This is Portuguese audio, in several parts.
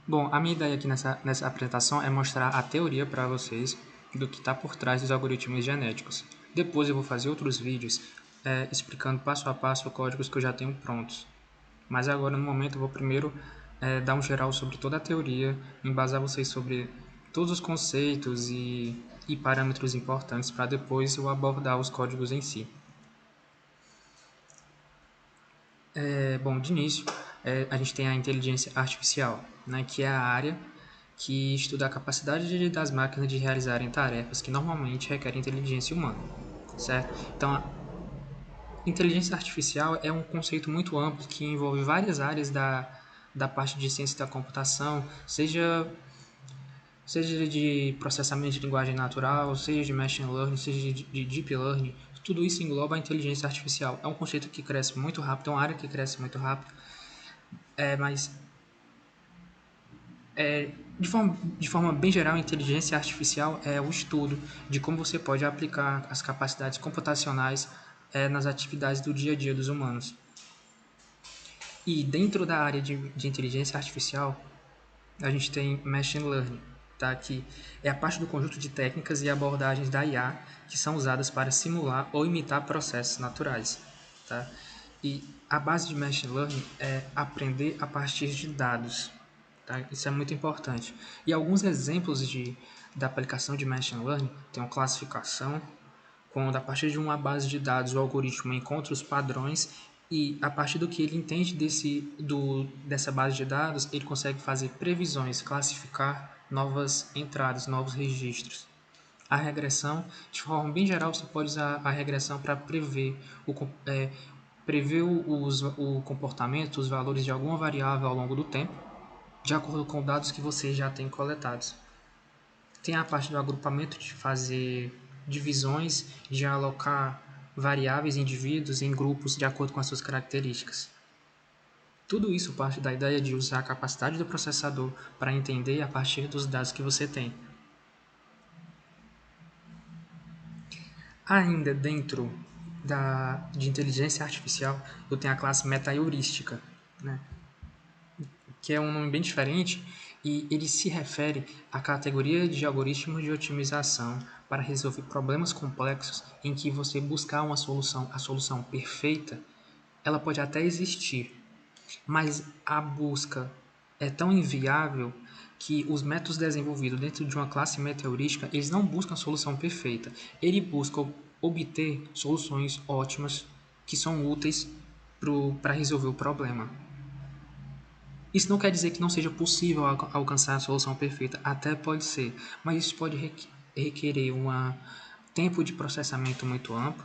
Bom, a minha ideia aqui nessa apresentação é mostrar a teoria para vocês do que está por trás dos algoritmos genéticos. Depois eu vou fazer outros vídeos explicando passo a passo códigos que eu já tenho prontos. Mas agora, no momento, eu vou primeiro dar um geral sobre toda a teoria, embasar vocês sobre todos os conceitos e parâmetros importantes para depois eu abordar os códigos em si. Bom, de início, a gente tem a inteligência artificial, né, que é a área que estuda a capacidade das máquinas de realizarem tarefas que normalmente requerem inteligência humana, certo? Então, a inteligência artificial é um conceito muito amplo que envolve várias áreas da parte de ciência da computação, seja de processamento de linguagem natural, seja de machine learning, seja de deep learning, tudo isso engloba a inteligência artificial. É um conceito que cresce muito rápido, é uma área que cresce muito rápido, mas de forma bem geral, a inteligência artificial é o estudo de como você pode aplicar as capacidades computacionais nas atividades do dia a dia dos humanos. E dentro da área de inteligência artificial, a gente tem Machine Learning, tá? Que é a parte do conjunto de técnicas e abordagens da IA que são usadas para simular ou imitar processos naturais. Tá? E a base de Machine Learning é aprender a partir de dados. Tá? Isso é muito importante. E alguns exemplos da aplicação de Machine Learning tem uma classificação, quando a partir de uma base de dados o algoritmo encontra os padrões e a partir do que ele entende dessa base de dados, ele consegue fazer previsões, classificar novas entradas, novos registros. A regressão, de forma bem geral, você pode usar a regressão para prever o comportamento, os valores de alguma variável ao longo do tempo, de acordo com dados que você já tem coletados. Tem a parte do agrupamento, de fazer divisões, de alocar variáveis e indivíduos em grupos de acordo com as suas características. Tudo isso parte da ideia de usar a capacidade do processador para entender a partir dos dados que você tem. Ainda dentro de inteligência artificial, eu tenho a classe meta-heurística, né? Que é um nome bem diferente e ele se refere à categoria de algoritmos de otimização para resolver problemas complexos em que você buscar uma solução, a solução perfeita, ela pode até existir, mas a busca é tão inviável que os métodos desenvolvidos dentro de uma classe meta-heurística, eles não buscam a solução perfeita, ele busca obter soluções ótimas que são úteis para resolver o problema. Isso não quer dizer que não seja possível alcançar a solução perfeita, até pode ser, mas isso pode requerer um tempo de processamento muito amplo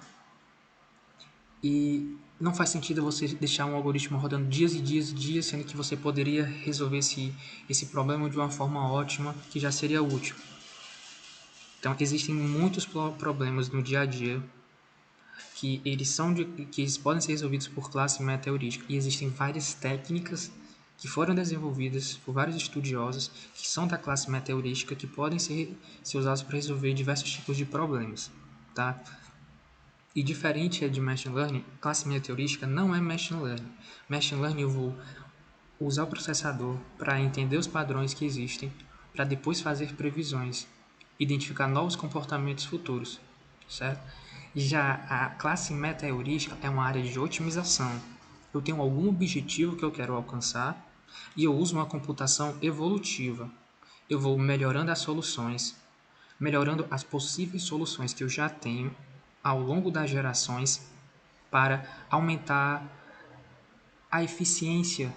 e não faz sentido você deixar um algoritmo rodando dias e dias e dias, sendo que você poderia resolver esse problema de uma forma ótima, que já seria útil. Então, existem muitos problemas no dia a dia que eles podem ser resolvidos por classe meta-heurística, e existem várias técnicas que foram desenvolvidas por vários estudiosos que são da classe meta-heurística que podem ser usados para resolver diversos tipos de problemas, tá? E diferente de Machine Learning, classe meta-heurística não é Machine Learning. Machine Learning eu vou usar o processador para entender os padrões que existem, para depois fazer previsões, identificar novos comportamentos futuros, certo? Já a classe meta-heurística é uma área de otimização. Eu tenho algum objetivo que eu quero alcançar e eu uso uma computação evolutiva. Eu vou melhorando as soluções, melhorando as possíveis soluções que eu já tenho ao longo das gerações para aumentar a eficiência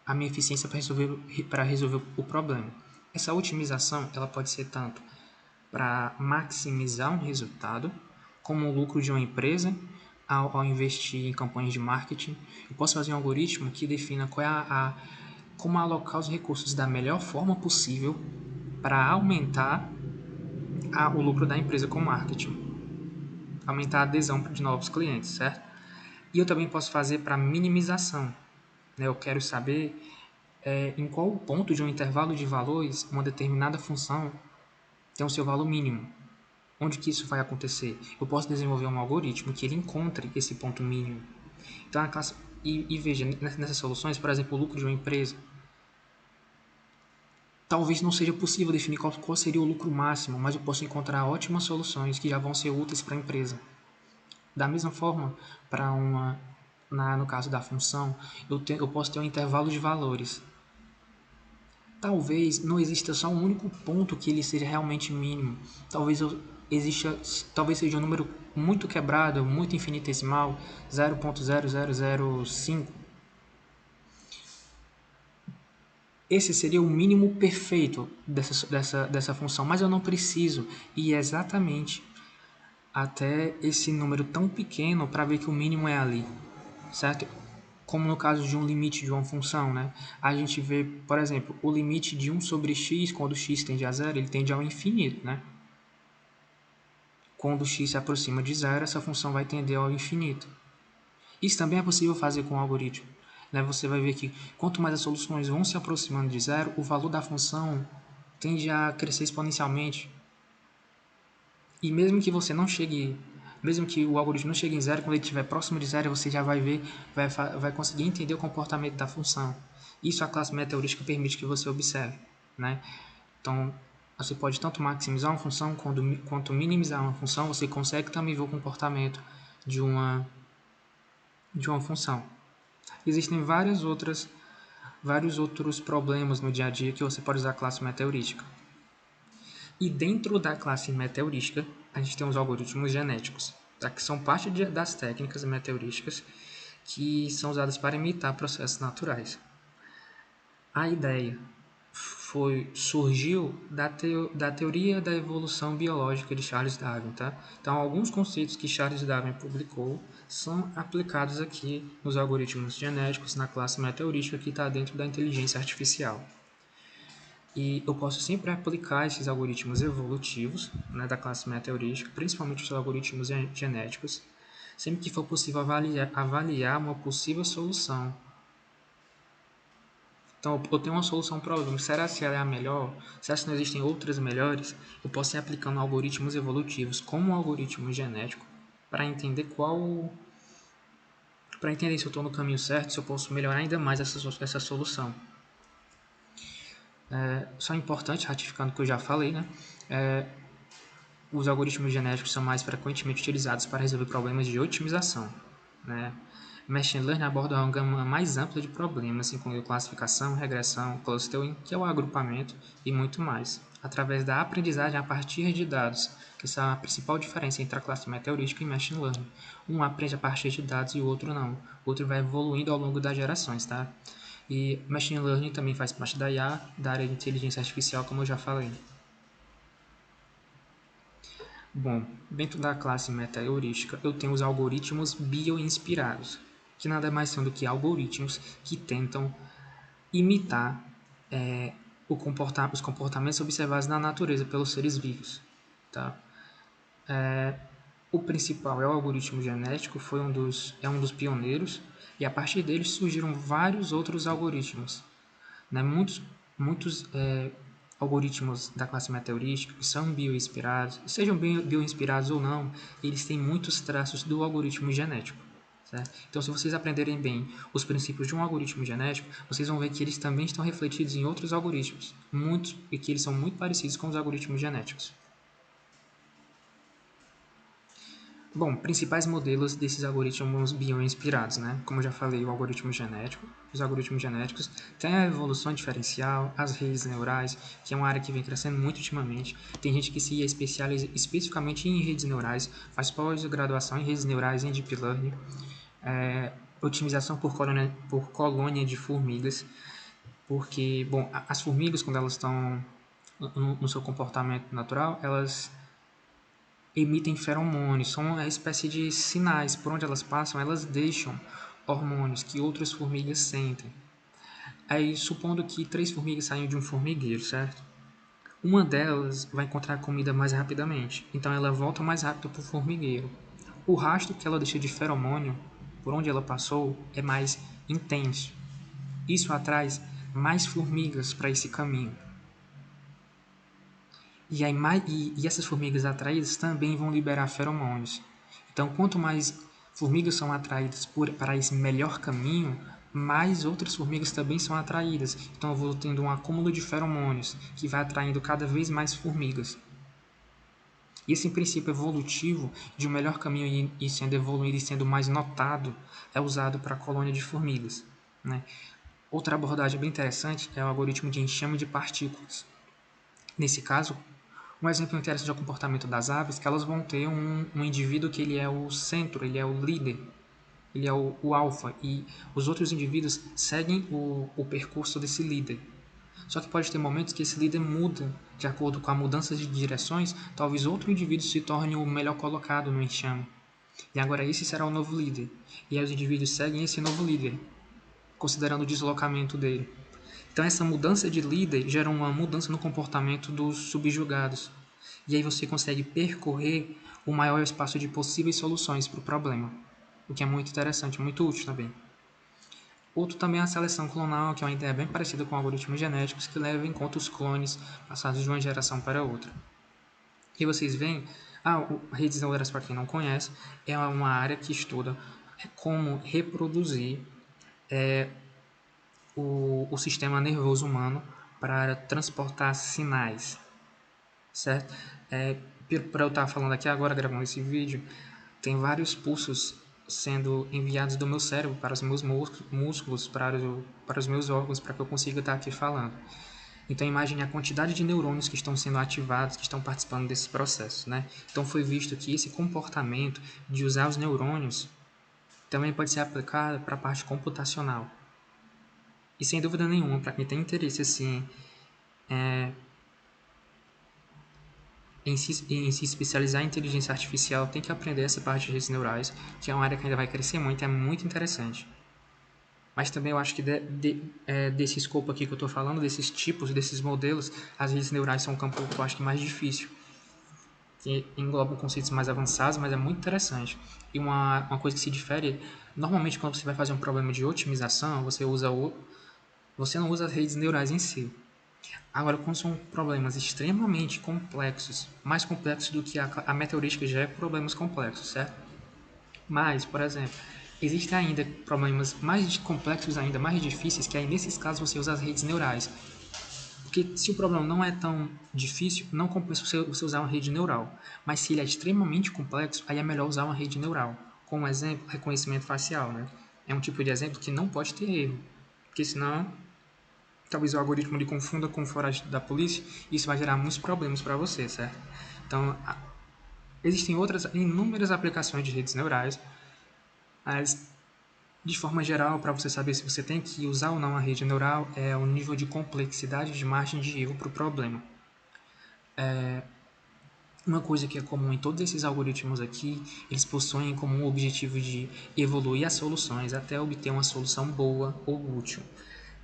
a minha eficiência para resolver o problema. Essa otimização ela pode ser tanto para maximizar um resultado, como o lucro de uma empresa ao investir em campanhas de marketing. Eu posso fazer um algoritmo que defina como alocar os recursos da melhor forma possível para aumentar o lucro da empresa com marketing, aumentar a adesão de novos clientes, certo? E eu também posso fazer para minimização. Né? Eu quero saber em qual ponto de um intervalo de valores uma determinada função tem o seu valor mínimo. Onde que isso vai acontecer? Eu posso desenvolver um algoritmo que ele encontre esse ponto mínimo. Então, veja, nessas soluções, por exemplo, o lucro de uma empresa, Talvez não seja possível definir qual seria o lucro máximo, mas eu posso encontrar ótimas soluções que já vão ser úteis para a empresa. Da mesma forma, no caso da função, eu posso ter um intervalo de valores. Talvez não exista só um único ponto que ele seja realmente mínimo. Talvez seja um número muito quebrado, muito infinitesimal, 0.0005. Esse seria o mínimo perfeito dessa função, mas eu não preciso ir exatamente até esse número tão pequeno para ver que o mínimo é ali, certo? Como no caso de um limite de uma função, né? A gente vê, por exemplo, o limite de 1 sobre x, quando x tende a zero, ele tende ao infinito, né? Quando x se aproxima de zero, essa função vai tender ao infinito. Isso também é possível fazer com o algoritmo. Né? Você vai ver que quanto mais as soluções vão se aproximando de zero, o valor da função tende a crescer exponencialmente. E mesmo que o algoritmo não chegue em zero, quando ele estiver próximo de zero, você já vai ver, vai conseguir entender o comportamento da função. Isso a classe meteorística permite que você observe. Né? Então, você pode tanto maximizar uma função quanto minimizar uma função, você consegue também ver o comportamento de uma função. Existem vários outros problemas no dia a dia que você pode usar a classe meteorística. E dentro da classe meteorística, a gente tem os algoritmos genéticos, tá? Que são parte das técnicas meteorísticas que são usadas para imitar processos naturais. A ideia surgiu da teoria da evolução biológica de Charles Darwin. Tá? Então, alguns conceitos que Charles Darwin publicou são aplicados aqui nos algoritmos genéticos, na classe meteorística que está dentro da inteligência artificial. E eu posso sempre aplicar esses algoritmos evolutivos, né, da classe meteorística, principalmente os algoritmos genéticos, sempre que for possível avaliar uma possível solução. Então, eu tenho uma solução para o problema. Será que ela é a melhor? Será que não existem outras melhores? Eu posso ir aplicando algoritmos evolutivos como um algoritmo genético para entender para entender se eu estou no caminho certo, se eu posso melhorar ainda mais essa solução. Só é importante, ratificando o que eu já falei, né? Os algoritmos genéticos são mais frequentemente utilizados para resolver problemas de otimização. Né? Machine Learning aborda uma gama mais ampla de problemas, incluindo classificação, regressão, clustering, que é o agrupamento, e muito mais, através da aprendizagem a partir de dados, que são a principal diferença entre a classe meteorística e Machine Learning. Um aprende a partir de dados e o outro não. O outro vai evoluindo ao longo das gerações. Tá? E Machine Learning também faz parte da IA, da área de inteligência artificial, como eu já falei. Bom, dentro da classe meteorística, eu tenho os algoritmos bioinspirados, que nada mais são do que algoritmos que tentam imitar os comportamentos observados na natureza pelos seres vivos. Tá? O principal é o algoritmo genético, é um dos pioneiros, e a partir dele surgiram vários outros algoritmos. Né? Muitos algoritmos da classe meteorística que são bioinspirados, sejam bioinspirados ou não, eles têm muitos traços do algoritmo genético. Certo? Então, se vocês aprenderem bem os princípios de um algoritmo genético, vocês vão ver que eles também estão refletidos em outros algoritmos, e que eles são muito parecidos com os algoritmos genéticos. Bom, principais modelos desses algoritmos bioinspirados, né? Como eu já falei, o algoritmo genético. Os algoritmos genéticos têm a evolução diferencial, as redes neurais, que é uma área que vem crescendo muito ultimamente. Tem gente que se especializa especificamente em redes neurais, faz pós-graduação em redes neurais, em Deep Learning, otimização por colônia de formigas, porque, bom, as formigas, quando elas estão no seu comportamento natural, elas emitem feromônios, são uma espécie de sinais. Por onde elas passam, elas deixam hormônios que outras formigas sentem. Aí, supondo que 3 formigas saiam de um formigueiro, certo? Uma delas vai encontrar comida mais rapidamente, então ela volta mais rápido para o formigueiro. O rastro que ela deixa de feromônio, por onde ela passou, é mais intenso. Isso atrai mais formigas para esse caminho. E essas formigas atraídas também vão liberar feromônios. Então, quanto mais formigas são atraídas para esse melhor caminho, mais outras formigas também são atraídas. Então eu vou tendo um acúmulo de feromônios que vai atraindo cada vez mais formigas. E esse princípio evolutivo de um melhor caminho e sendo evoluído e sendo mais notado é usado para a colônia de formigas, né? Outra abordagem bem interessante é o algoritmo de enxame de partículas. Nesse caso, um exemplo interessante é o comportamento das aves, que elas vão ter um indivíduo que ele é o centro, ele é o líder, ele é o alfa, e os outros indivíduos seguem o percurso desse líder. Só que pode ter momentos que esse líder muda, de acordo com a mudança de direções, talvez outro indivíduo se torne o melhor colocado no enxame. E agora esse será o novo líder. E aí os indivíduos seguem esse novo líder, considerando o deslocamento dele. Então essa mudança de líder gera uma mudança no comportamento dos subjugados. E aí você consegue percorrer o maior espaço de possíveis soluções para o problema, o que é muito interessante, muito útil também. Outro também é a seleção clonal, que é uma ideia bem parecida com algoritmos genéticos que leva em conta os clones passados de uma geração para outra. E vocês veem, redes neurais, para quem não conhece, é uma área que estuda como reproduzir o sistema nervoso humano para transportar sinais, certo? Para eu estar falando aqui agora, gravando esse vídeo, tem vários pulsos sendo enviados do meu cérebro para os meus músculos, para os meus órgãos, para que eu consiga estar aqui falando. Então imagine a quantidade de neurônios que estão sendo ativados, que estão participando desse processo, né? Então foi visto que esse comportamento de usar os neurônios também pode ser aplicado para a parte computacional. E sem dúvida nenhuma, para quem tem interesse assim, em se especializar em inteligência artificial, tem que aprender essa parte de redes neurais, que é uma área que ainda vai crescer muito, é muito interessante. Mas também eu acho que desse escopo aqui que eu estou falando, desses tipos, desses modelos, as redes neurais são um campo que eu acho que é mais difícil, que engloba conceitos mais avançados, mas é muito interessante. E uma coisa que se difere, normalmente quando você vai fazer um problema de otimização, você não usa as redes neurais em si. Agora, quando são problemas extremamente complexos, mais complexos do que a meteorística já é problemas complexos, certo? Mas, por exemplo, existem ainda problemas mais complexos, ainda mais difíceis, que aí nesses casos você usa as redes neurais. Porque se o problema não é tão difícil, não compensa você usar uma rede neural. Mas se ele é extremamente complexo, aí é melhor usar uma rede neural. Como exemplo, reconhecimento facial, né? É um tipo de exemplo que não pode ter erro. Porque senão, talvez o algoritmo lhe confunda com o foragido da polícia e isso vai gerar muitos problemas para você, certo? Então, existem outras inúmeras aplicações de redes neurais, mas de forma geral, para você saber se você tem que usar ou não a rede neural, é o nível de complexidade de margem de erro para o problema. Uma coisa que é comum em todos esses algoritmos aqui, eles possuem como um objetivo de evoluir as soluções até obter uma solução boa ou útil.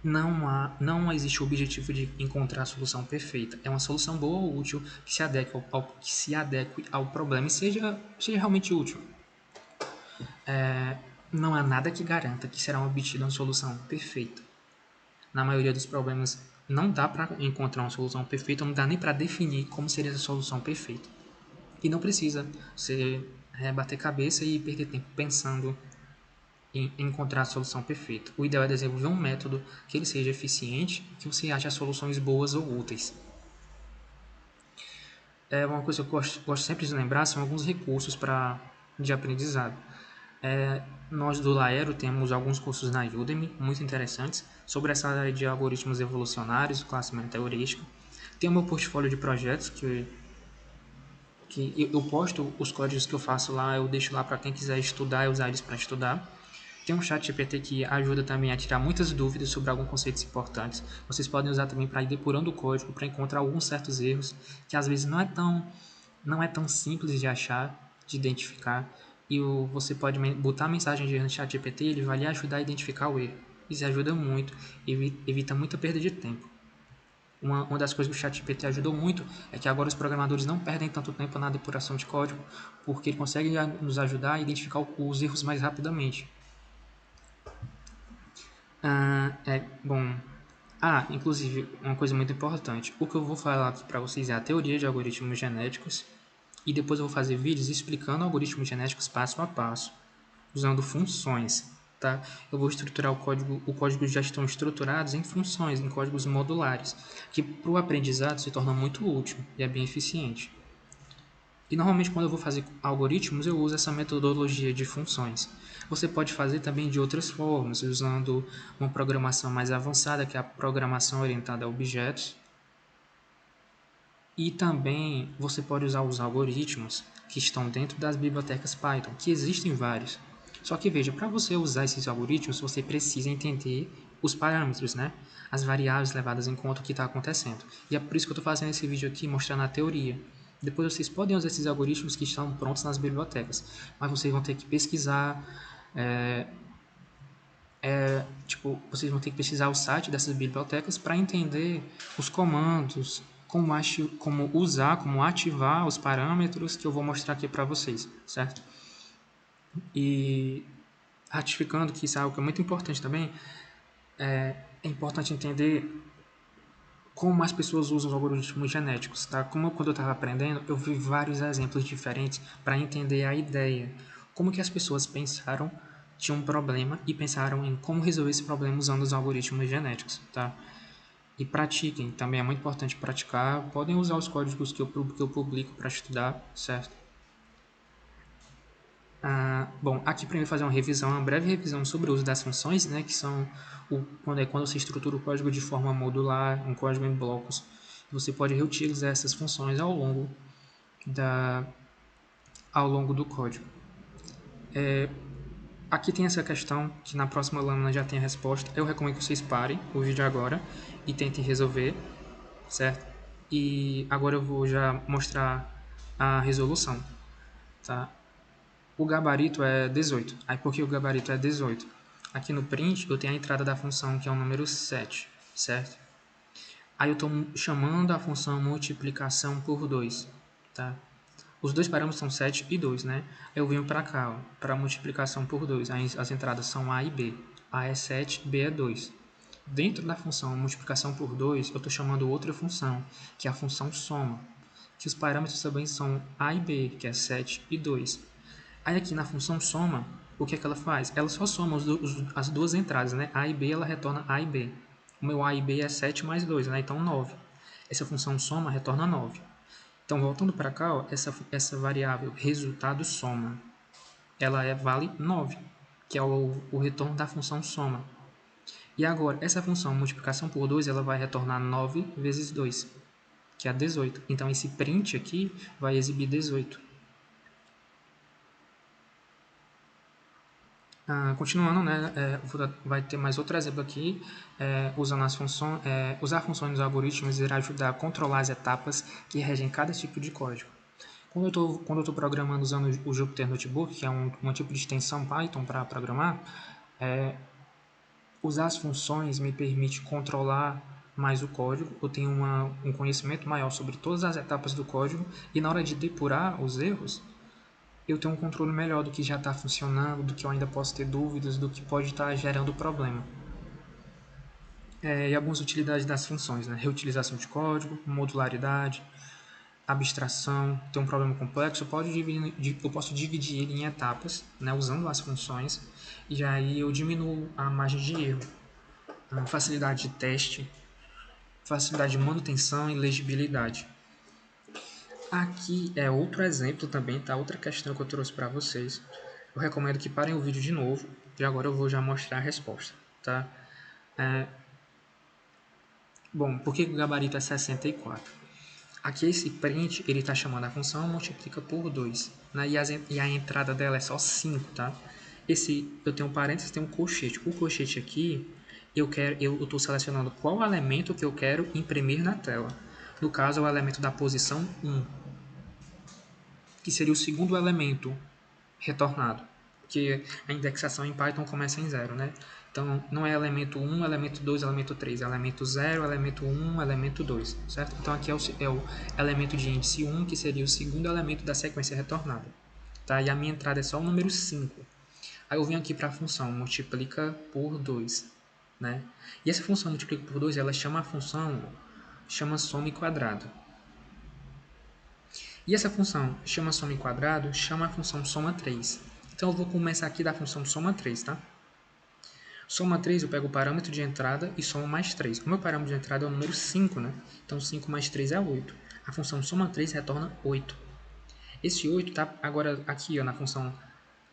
Não existe o objetivo de encontrar a solução perfeita. É uma solução boa ou útil que se adeque ao problema e seja realmente útil. Não há nada que garanta que será obtida uma solução perfeita. Na maioria dos problemas não dá para encontrar uma solução perfeita, não dá nem para definir como seria a solução perfeita. E não precisa você bater cabeça e perder tempo pensando em encontrar a solução perfeita. O ideal é desenvolver um método que ele seja eficiente, que você ache soluções boas ou úteis. Uma coisa que eu gosto sempre de lembrar são alguns recursos de aprendizado. Nós do Laero temos alguns cursos na Udemy, muito interessantes, sobre essa área de algoritmos evolucionários, classe meteorística. Tem o meu portfólio de projetos, que eu posto os códigos que eu faço lá, eu deixo lá para quem quiser estudar e usar eles para estudar. Tem um chat GPT que ajuda também a tirar muitas dúvidas sobre alguns conceitos importantes. Vocês podem usar também para ir depurando o código, para encontrar alguns certos erros, que às vezes não é tão simples de achar, de identificar. E você pode botar a mensagem de erro no chat GPT e ele vai lhe ajudar a identificar o erro. Isso ajuda muito, evita muita perda de tempo. Uma das coisas que o ChatGPT ajudou muito é que agora os programadores não perdem tanto tempo na depuração de código, porque ele consegue nos ajudar a identificar os erros mais rapidamente. Bom. Inclusive, uma coisa muito importante. O que eu vou falar aqui para vocês é a teoria de algoritmos genéticos, e depois eu vou fazer vídeos explicando algoritmos genéticos passo a passo, usando funções. tá? Eu vou estruturar o código já estão estruturados em funções, em códigos modulares, que para o aprendizado se torna muito útil e é bem eficiente. E normalmente quando eu vou fazer algoritmos, eu uso essa metodologia de funções. Você pode fazer também de outras formas, usando uma programação mais avançada, que é a programação orientada a objetos. E também você pode usar os algoritmos que estão dentro das bibliotecas Python, que existem vários. Só que veja, para você usar esses algoritmos, você precisa entender os parâmetros, né? As variáveis levadas em conta o que está acontecendo. E é por isso que eu estou fazendo esse vídeo aqui, mostrando a teoria. Depois vocês podem usar esses algoritmos que estão prontos nas bibliotecas, mas vocês vão ter que pesquisar, vocês vão ter que pesquisar o site dessas bibliotecas para entender os comandos, como usar, como ativar os parâmetros que eu vou mostrar aqui para vocês, certo? E ratificando que isso é algo que é muito importante também, é importante entender como as pessoas usam os algoritmos genéticos, tá? Como quando eu estava aprendendo, eu vi vários exemplos diferentes para entender a ideia, como que as pessoas pensaram, tinham um problema e pensaram em como resolver esse problema usando os algoritmos genéticos, tá? E pratiquem, também é muito importante praticar. Podem usar os códigos que eu publico para estudar, certo? Bom, aqui para mim fazer uma revisão, uma breve revisão sobre o uso das funções, né, que são quando você estrutura o código de forma modular, um código em blocos, você pode reutilizar essas funções ao longo do código. Aqui tem essa questão que na próxima lâmina já tem a resposta. Eu recomendo que vocês parem o vídeo agora e tentem resolver, certo? E agora eu vou já mostrar a resolução, tá? O gabarito é 18. Aí por que o gabarito é 18? Aqui no print eu tenho a entrada da função que é o número 7, certo? Aí eu estou chamando a função multiplicação por 2, tá? Os dois parâmetros são 7 e 2, né? Eu venho para cá, para multiplicação por 2. As entradas são A e B. A é 7, B é 2. Dentro da função multiplicação por 2, eu estou chamando outra função, que é a função soma, que os parâmetros também são A e B, que é 7 e 2. Aí aqui na função soma, o que é que ela faz? Ela só soma as duas entradas, né? A e B, ela retorna A e B. O meu A e B é 7 mais 2, né? Então 9. Essa função soma retorna 9. Então, voltando para cá, ó, essa variável resultado soma, ela vale 9, que é o retorno da função soma. E agora, essa função multiplicação por 2, ela vai retornar 9 vezes 2, que é 18. Então, esse print aqui vai exibir 18. Continuando, né, vai ter mais outro exemplo aqui, usando as funções, usar funções dos algoritmos irá ajudar a controlar as etapas que regem cada tipo de código. Quando eu estou programando usando o Jupyter Notebook, que é um tipo de extensão Python para programar, usar as funções me permite controlar mais o código, eu tenho um conhecimento maior sobre todas as etapas do código e na hora de depurar os erros, eu tenho um controle melhor do que já está funcionando, do que eu ainda posso ter dúvidas, do que pode estar gerando problema. E algumas utilidades das funções, né? Reutilização de código, modularidade, abstração, tem um problema complexo, eu posso dividir ele em etapas, né, usando as funções, e aí eu diminuo a margem de erro, facilidade de teste, facilidade de manutenção e legibilidade. Aqui é outro exemplo também, tá? Outra questão que eu trouxe para vocês. Eu recomendo que parem o vídeo de novo e agora eu vou já mostrar a resposta, tá? Bom, por que o gabarito é 64? Aqui esse print, ele está chamando a função multiplica por 2, né? E a entrada dela é só 5, tá? Eu tenho um parênteses, tem um colchete. O colchete aqui, eu estou selecionando qual elemento que eu quero imprimir na tela. No caso, é o elemento da posição 1, que seria o segundo elemento retornado, porque a indexação em Python começa em 0, né? Então, não é elemento 1, elemento 2, elemento 3, é elemento 0, elemento 1, elemento 2, certo? Então, aqui é o elemento de índice 1, que seria o segundo elemento da sequência retornada, tá? E a minha entrada é só o número 5. Aí eu venho aqui para a função multiplica por 2, né? E essa função multiplica por 2, ela chama a função, chama soma quadrado. E essa função chama soma em quadrado, chama a função soma 3. Então eu vou começar aqui da função soma 3, tá? Soma 3, eu pego o parâmetro de entrada e somo mais 3. O meu parâmetro de entrada é o número 5, né? Então 5 mais 3 é 8. A função soma 3 retorna 8. Esse 8 está agora aqui ó, na função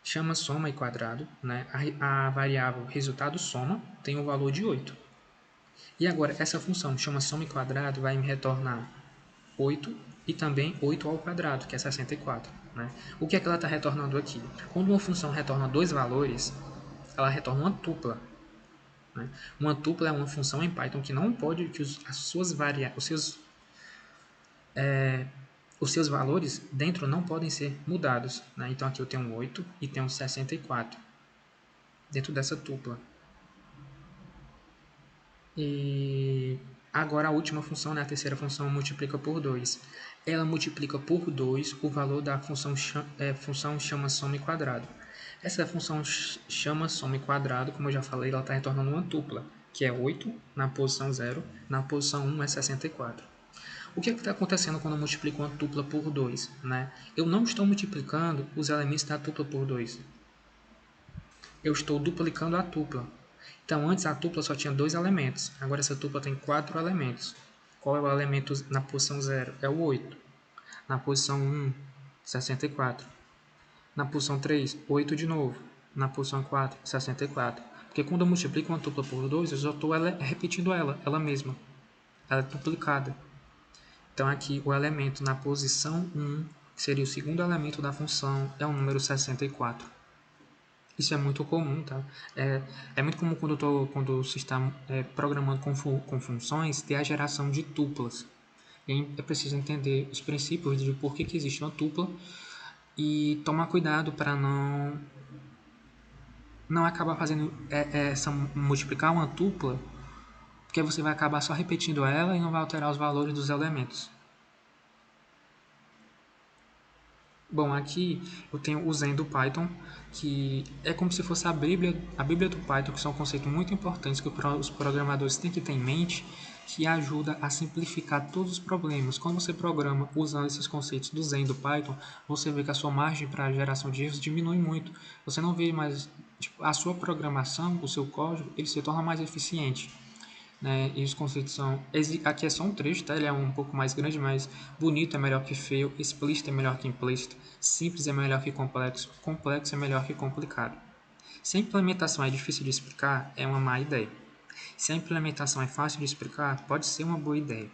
chama soma e quadrado, né? A variável resultado soma tem o valor de 8. E agora essa função chama soma e quadrado vai me retornar 8 e também 8 ao quadrado, que é 64. Né? O que é que ela está retornando aqui? Quando uma função retorna dois valores, ela retorna uma tupla. Né? Uma tupla é uma função em Python que não pode, que as suas os seus valores dentro não podem ser mudados. Né? Então aqui eu tenho 8 e tenho 64 dentro dessa tupla. E agora a última função, né, a terceira função, multiplica por 2. Ela multiplica por 2 o valor da função chama soma e quadrado. Essa função chama soma e quadrado, como eu já falei, ela está retornando uma tupla, que é 8 na posição 0, na posição 1 é 64. O que está acontecendo quando eu multiplico uma tupla por 2? Né? Eu não estou multiplicando os elementos da tupla por 2. Eu estou duplicando a tupla. Então, antes a tupla só tinha 2 elementos. Agora essa tupla tem 4 elementos. Qual é o elemento na posição 0? É o 8. Na posição 1, 64. Na posição 3, 8 de novo. Na posição 4, 64. Porque quando eu multiplico uma tupla por 2, eu só estou repetindo ela mesma. Ela é duplicada. Então, aqui o elemento na posição 1, que seria o segundo elemento da função, é o número 64. Isso é muito comum, tá? É muito comum quando se está programando com funções ter a geração de tuplas. E aí é preciso entender os princípios de por que existe uma tupla e tomar cuidado para não acabar fazendo multiplicar uma tupla, porque você vai acabar só repetindo ela e não vai alterar os valores dos elementos. Bom, aqui eu tenho o Zen do Python, que é como se fosse a Bíblia do Python, que são conceitos muito importantes que os programadores têm que ter em mente, que ajuda a simplificar todos os problemas. Quando você programa usando esses conceitos do Zen do Python, você vê que a sua margem para geração de erros diminui muito. Você não vê mais a sua programação, o seu código, ele se torna mais eficiente. Né? E os conceitos são... Aqui é só um trecho, tá? Ele é um pouco mais grande, mas bonito é melhor que feio, explícito é melhor que implícito, simples é melhor que complexo, complexo é melhor que complicado. Se a implementação é difícil de explicar, é uma má ideia. Se a implementação é fácil de explicar, pode ser uma boa ideia.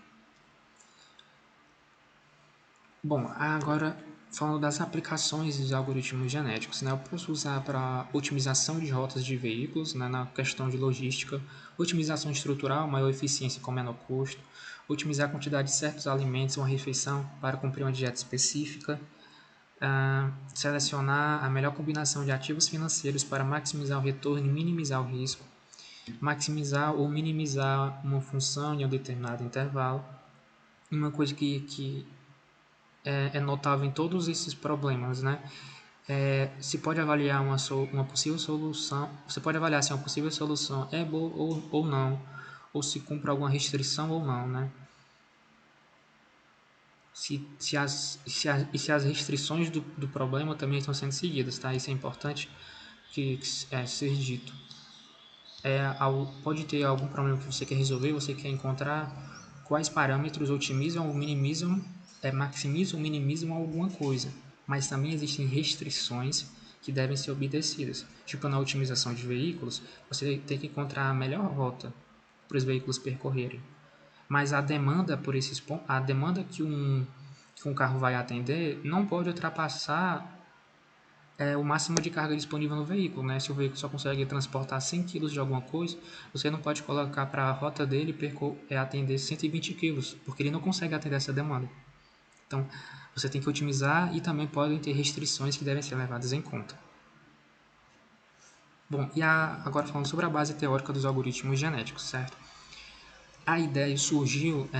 Bom, agora falando das aplicações dos algoritmos genéticos, né, eu posso usar para otimização de rotas de veículos, né, na questão de logística, otimização estrutural, maior eficiência com menor custo, otimizar a quantidade de certos alimentos em uma refeição para cumprir uma dieta específica, selecionar a melhor combinação de ativos financeiros para maximizar o retorno e minimizar o risco, maximizar ou minimizar uma função em um determinado intervalo. Uma coisa que é notável em todos esses problemas, né? Se pode avaliar uma possível solução, você pode avaliar se uma possível solução é boa ou não, ou se cumpre alguma restrição ou não, né? Se as restrições do problema também estão sendo seguidas, tá? Isso é importante que ser dito. Pode ter algum problema que você quer resolver, você quer encontrar quais parâmetros otimizam ou minimizam, maximizam ou minimizam alguma coisa, mas também existem restrições que devem ser obedecidas. Tipo, na otimização de veículos, você tem que encontrar a melhor rota para os veículos percorrerem. Mas a demanda por esses pontos, a demanda que um carro vai atender não pode ultrapassar o máximo de carga disponível no veículo, né? Se o veículo só consegue transportar 100 kg de alguma coisa, você não pode colocar para a rota dele atender 120 kg, porque ele não consegue atender essa demanda. Então, você tem que otimizar e também podem ter restrições que devem ser levadas em conta. Bom, agora falando sobre a base teórica dos algoritmos genéticos, certo? A ideia surgiu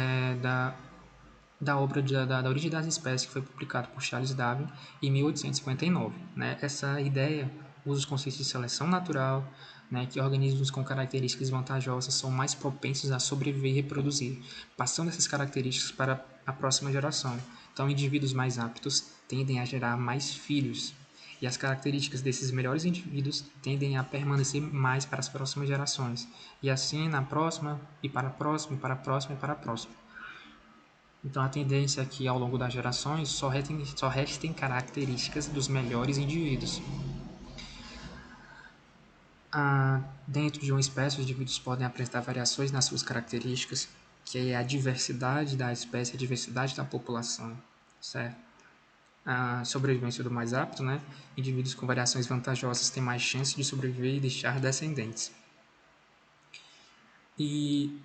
da obra da Origem das Espécies, que foi publicado por Charles Darwin em 1859. Né? Essa ideia usa os conceitos de seleção natural, né, que organismos com características vantajosas são mais propensos a sobreviver e reproduzir, passando essas características para a próxima geração. Então, indivíduos mais aptos tendem a gerar mais filhos. e as características desses melhores indivíduos tendem a permanecer mais para as próximas gerações, e assim na próxima, e para a próxima, e para a próxima, e para a próxima. Então a tendência é que ao longo das gerações só restem características dos melhores indivíduos. Dentro de uma espécie, os indivíduos podem apresentar variações nas suas características, que é a diversidade da espécie, a diversidade da população, certo? A sobrevivência do mais apto, né? Indivíduos com variações vantajosas têm mais chance de sobreviver e deixar descendentes. E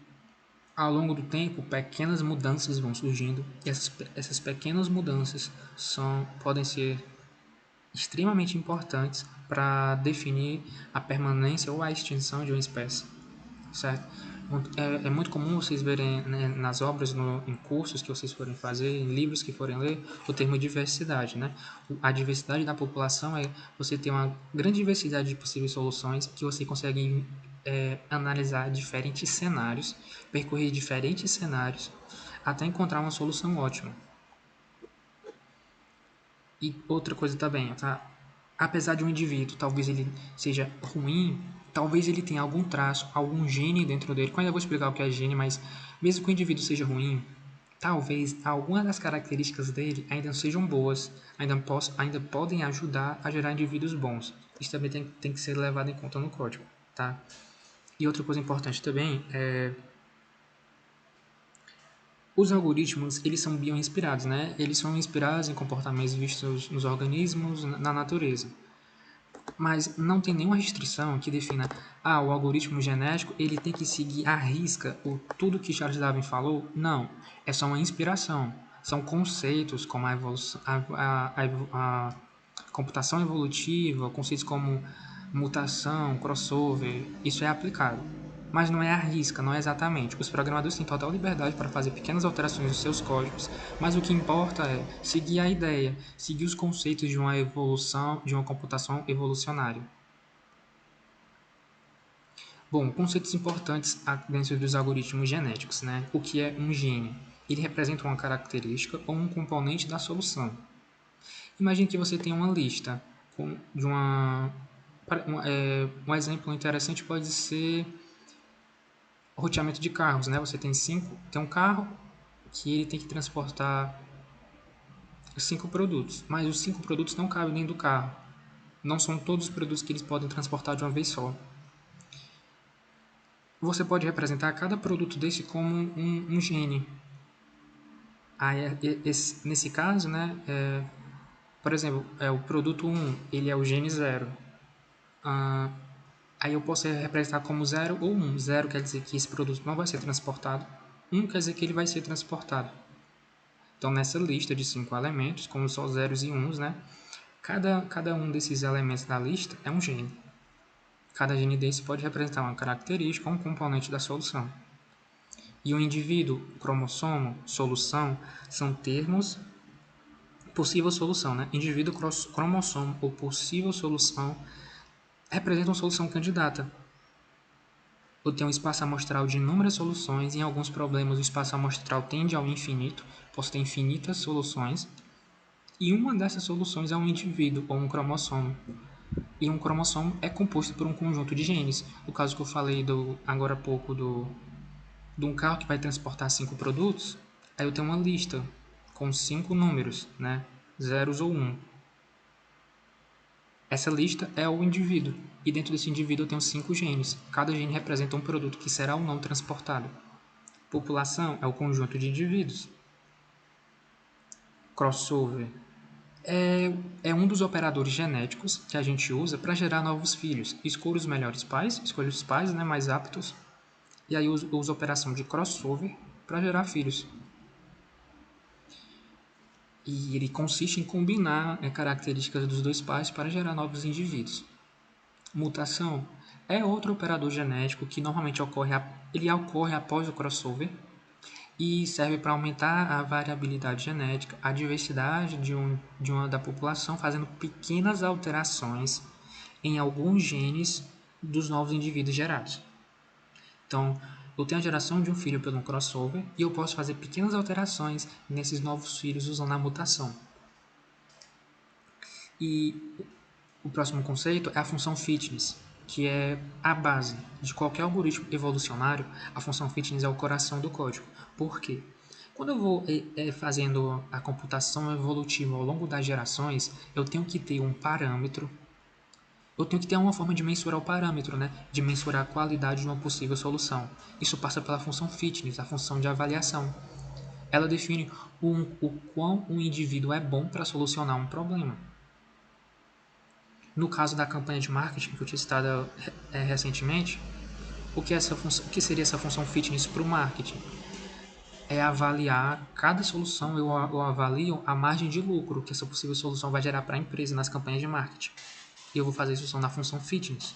ao longo do tempo, pequenas mudanças vão surgindo, e essas pequenas mudanças podem ser extremamente importantes para definir a permanência ou a extinção de uma espécie, certo? É muito comum vocês verem, né, nas obras, em cursos que vocês forem fazer, em livros que forem ler, o termo diversidade, né? A diversidade da população é você ter uma grande diversidade de possíveis soluções que você consegue analisar diferentes cenários, percorrer diferentes cenários, até encontrar uma solução ótima. E outra coisa também, tá? Apesar de um indivíduo, talvez ele seja ruim, talvez ele tenha algum traço, algum gene dentro dele, que eu ainda vou explicar o que é gene, mas mesmo que o indivíduo seja ruim, talvez algumas das características dele ainda não sejam boas, ainda podem ajudar a gerar indivíduos bons. Isso também tem que ser levado em conta no código, tá? E outra coisa importante também é os algoritmos, eles são bioinspirados, né? Eles são inspirados em comportamentos vistos nos organismos, na natureza. Mas não tem nenhuma restrição que defina, o algoritmo genético, ele tem que seguir à risca tudo que Charles Darwin falou. Não, é só uma inspiração. São conceitos como a evolução, a computação evolutiva, conceitos como mutação, crossover, isso é aplicado. Mas não é à risca, não é exatamente. Os programadores têm total liberdade para fazer pequenas alterações nos seus códigos, mas o que importa é seguir a ideia, seguir os conceitos de uma evolução, de uma computação evolucionária. Bom, conceitos importantes dentro dos algoritmos genéticos, né? O que é um gene? Ele representa uma característica ou um componente da solução. Imagine que você tem uma lista de um exemplo interessante pode ser o roteamento de carros, né? Você tem um carro que ele tem que transportar 5 produtos, mas os 5 produtos não cabem dentro do carro. Não são todos os produtos que eles podem transportar de uma vez só. Você pode representar cada produto desse como um gene. Nesse caso, né, por exemplo, o produto 1, ele é o gene 0. Aí eu posso representar como 0 ou 1. 0 quer dizer que esse produto não vai ser transportado. 1 quer dizer que ele vai ser transportado. Então, nessa lista de 5 elementos, como só zeros e uns, né, cada um desses elementos da lista é um gene. Cada gene desse pode representar uma característica ou um componente da solução. E o indivíduo, cromossomo, solução, são termos. Possível solução, né? Indivíduo, cromossomo ou possível solução representam solução candidata. Eu tenho um espaço amostral de inúmeras soluções e em alguns problemas o espaço amostral tende ao infinito, posso ter infinitas soluções, e uma dessas soluções é um indivíduo ou um cromossomo. E um cromossomo é composto por um conjunto de genes. O caso que eu falei agora há pouco de um carro que vai transportar 5 produtos, aí eu tenho uma lista com 5 números, né? Zeros ou 1. Essa lista é o indivíduo, e dentro desse indivíduo eu tenho 5 genes. Cada gene representa um produto que será ou não transportado. População é o conjunto de indivíduos. Crossover é um dos operadores genéticos que a gente usa para gerar novos filhos. Escolha os pais, né, mais aptos, e aí usa a operação de crossover para gerar filhos. E ele consiste em combinar características dos dois pais para gerar novos indivíduos. Mutação é outro operador genético que normalmente ocorre após o crossover e serve para aumentar a variabilidade genética, a diversidade da população, fazendo pequenas alterações em alguns genes dos novos indivíduos gerados. Então, eu tenho a geração de um filho pelo crossover e eu posso fazer pequenas alterações nesses novos filhos usando a mutação. E O próximo conceito é a função fitness, que é a base de qualquer algoritmo evolucionário. A função fitness é o coração do código. Por quê? Quando eu vou fazendo a computação evolutiva ao longo das gerações, eu tenho que ter um parâmetro, eu tenho que ter uma forma de mensurar o parâmetro, né? De mensurar a qualidade de uma possível solução. Isso passa pela função fitness, a função de avaliação. Ela define o quão um indivíduo é bom para solucionar um problema. No caso da campanha de marketing que eu tinha citado recentemente, o que seria essa função fitness para o marketing? É avaliar cada solução, eu avalio a margem de lucro que essa possível solução vai gerar para a empresa nas campanhas de marketing. E eu vou fazer isso na função fitness.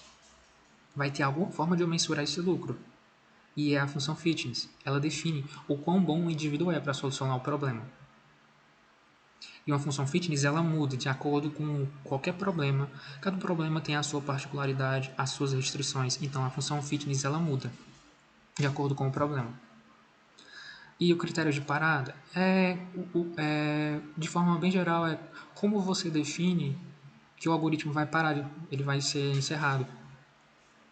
Vai ter alguma forma de eu mensurar esse lucro. E é a função fitness. Ela define o quão bom o indivíduo é para solucionar o problema. E uma função fitness ela muda de acordo com qualquer problema. Cada problema tem a sua particularidade, as suas restrições. Então a função fitness ela muda de acordo com o problema. E o critério de parada de forma bem geral, é como você define que o algoritmo vai parar, ele vai ser encerrado.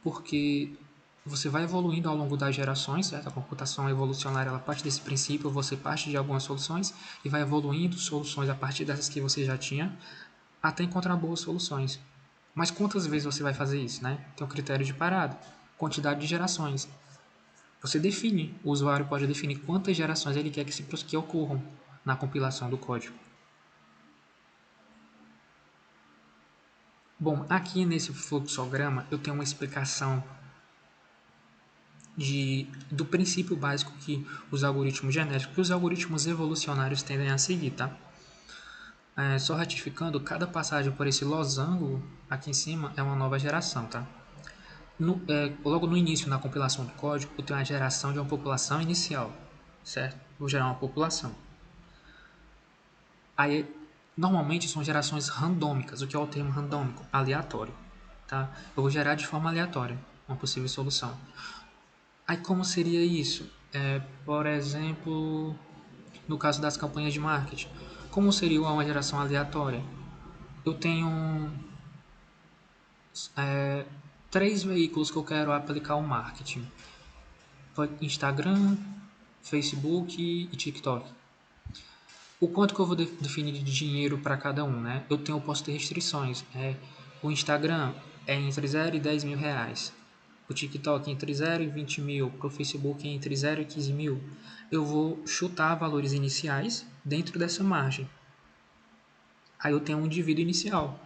Porque você vai evoluindo ao longo das gerações, certo? A computação evolucionária ela parte desse princípio, você parte de algumas soluções e vai evoluindo soluções a partir dessas que você já tinha, até encontrar boas soluções. Mas quantas vezes você vai fazer isso, né? Tem um critério de parada, quantidade de gerações. Você define, o usuário pode definir quantas gerações ele quer que ocorram na compilação do código. Bom, aqui nesse fluxograma eu tenho uma explicação do princípio básico que os algoritmos genéticos, que os algoritmos evolucionários tendem a seguir, tá? Só ratificando, cada passagem por esse losango aqui em cima é uma nova geração, tá? Logo no início, na compilação do código, eu tenho a geração de uma população inicial, certo? Vou gerar uma população. Aí, normalmente são gerações randômicas. O que é o termo randômico? Aleatório, tá? Eu vou gerar de forma aleatória uma possível solução. Aí, como seria isso? Por exemplo, no caso das campanhas de marketing, como seria uma geração aleatória? Eu tenho 3 veículos que eu quero aplicar o marketing: Instagram, Facebook e TikTok. O quanto que eu vou definir de dinheiro para cada um, né? Posso ter restrições. O Instagram é entre 0 e 10 mil reais. O TikTok entre 0 e 20 mil. Para o Facebook entre 0 e 15 mil. Eu vou chutar valores iniciais dentro dessa margem. Aí eu tenho um indivíduo inicial.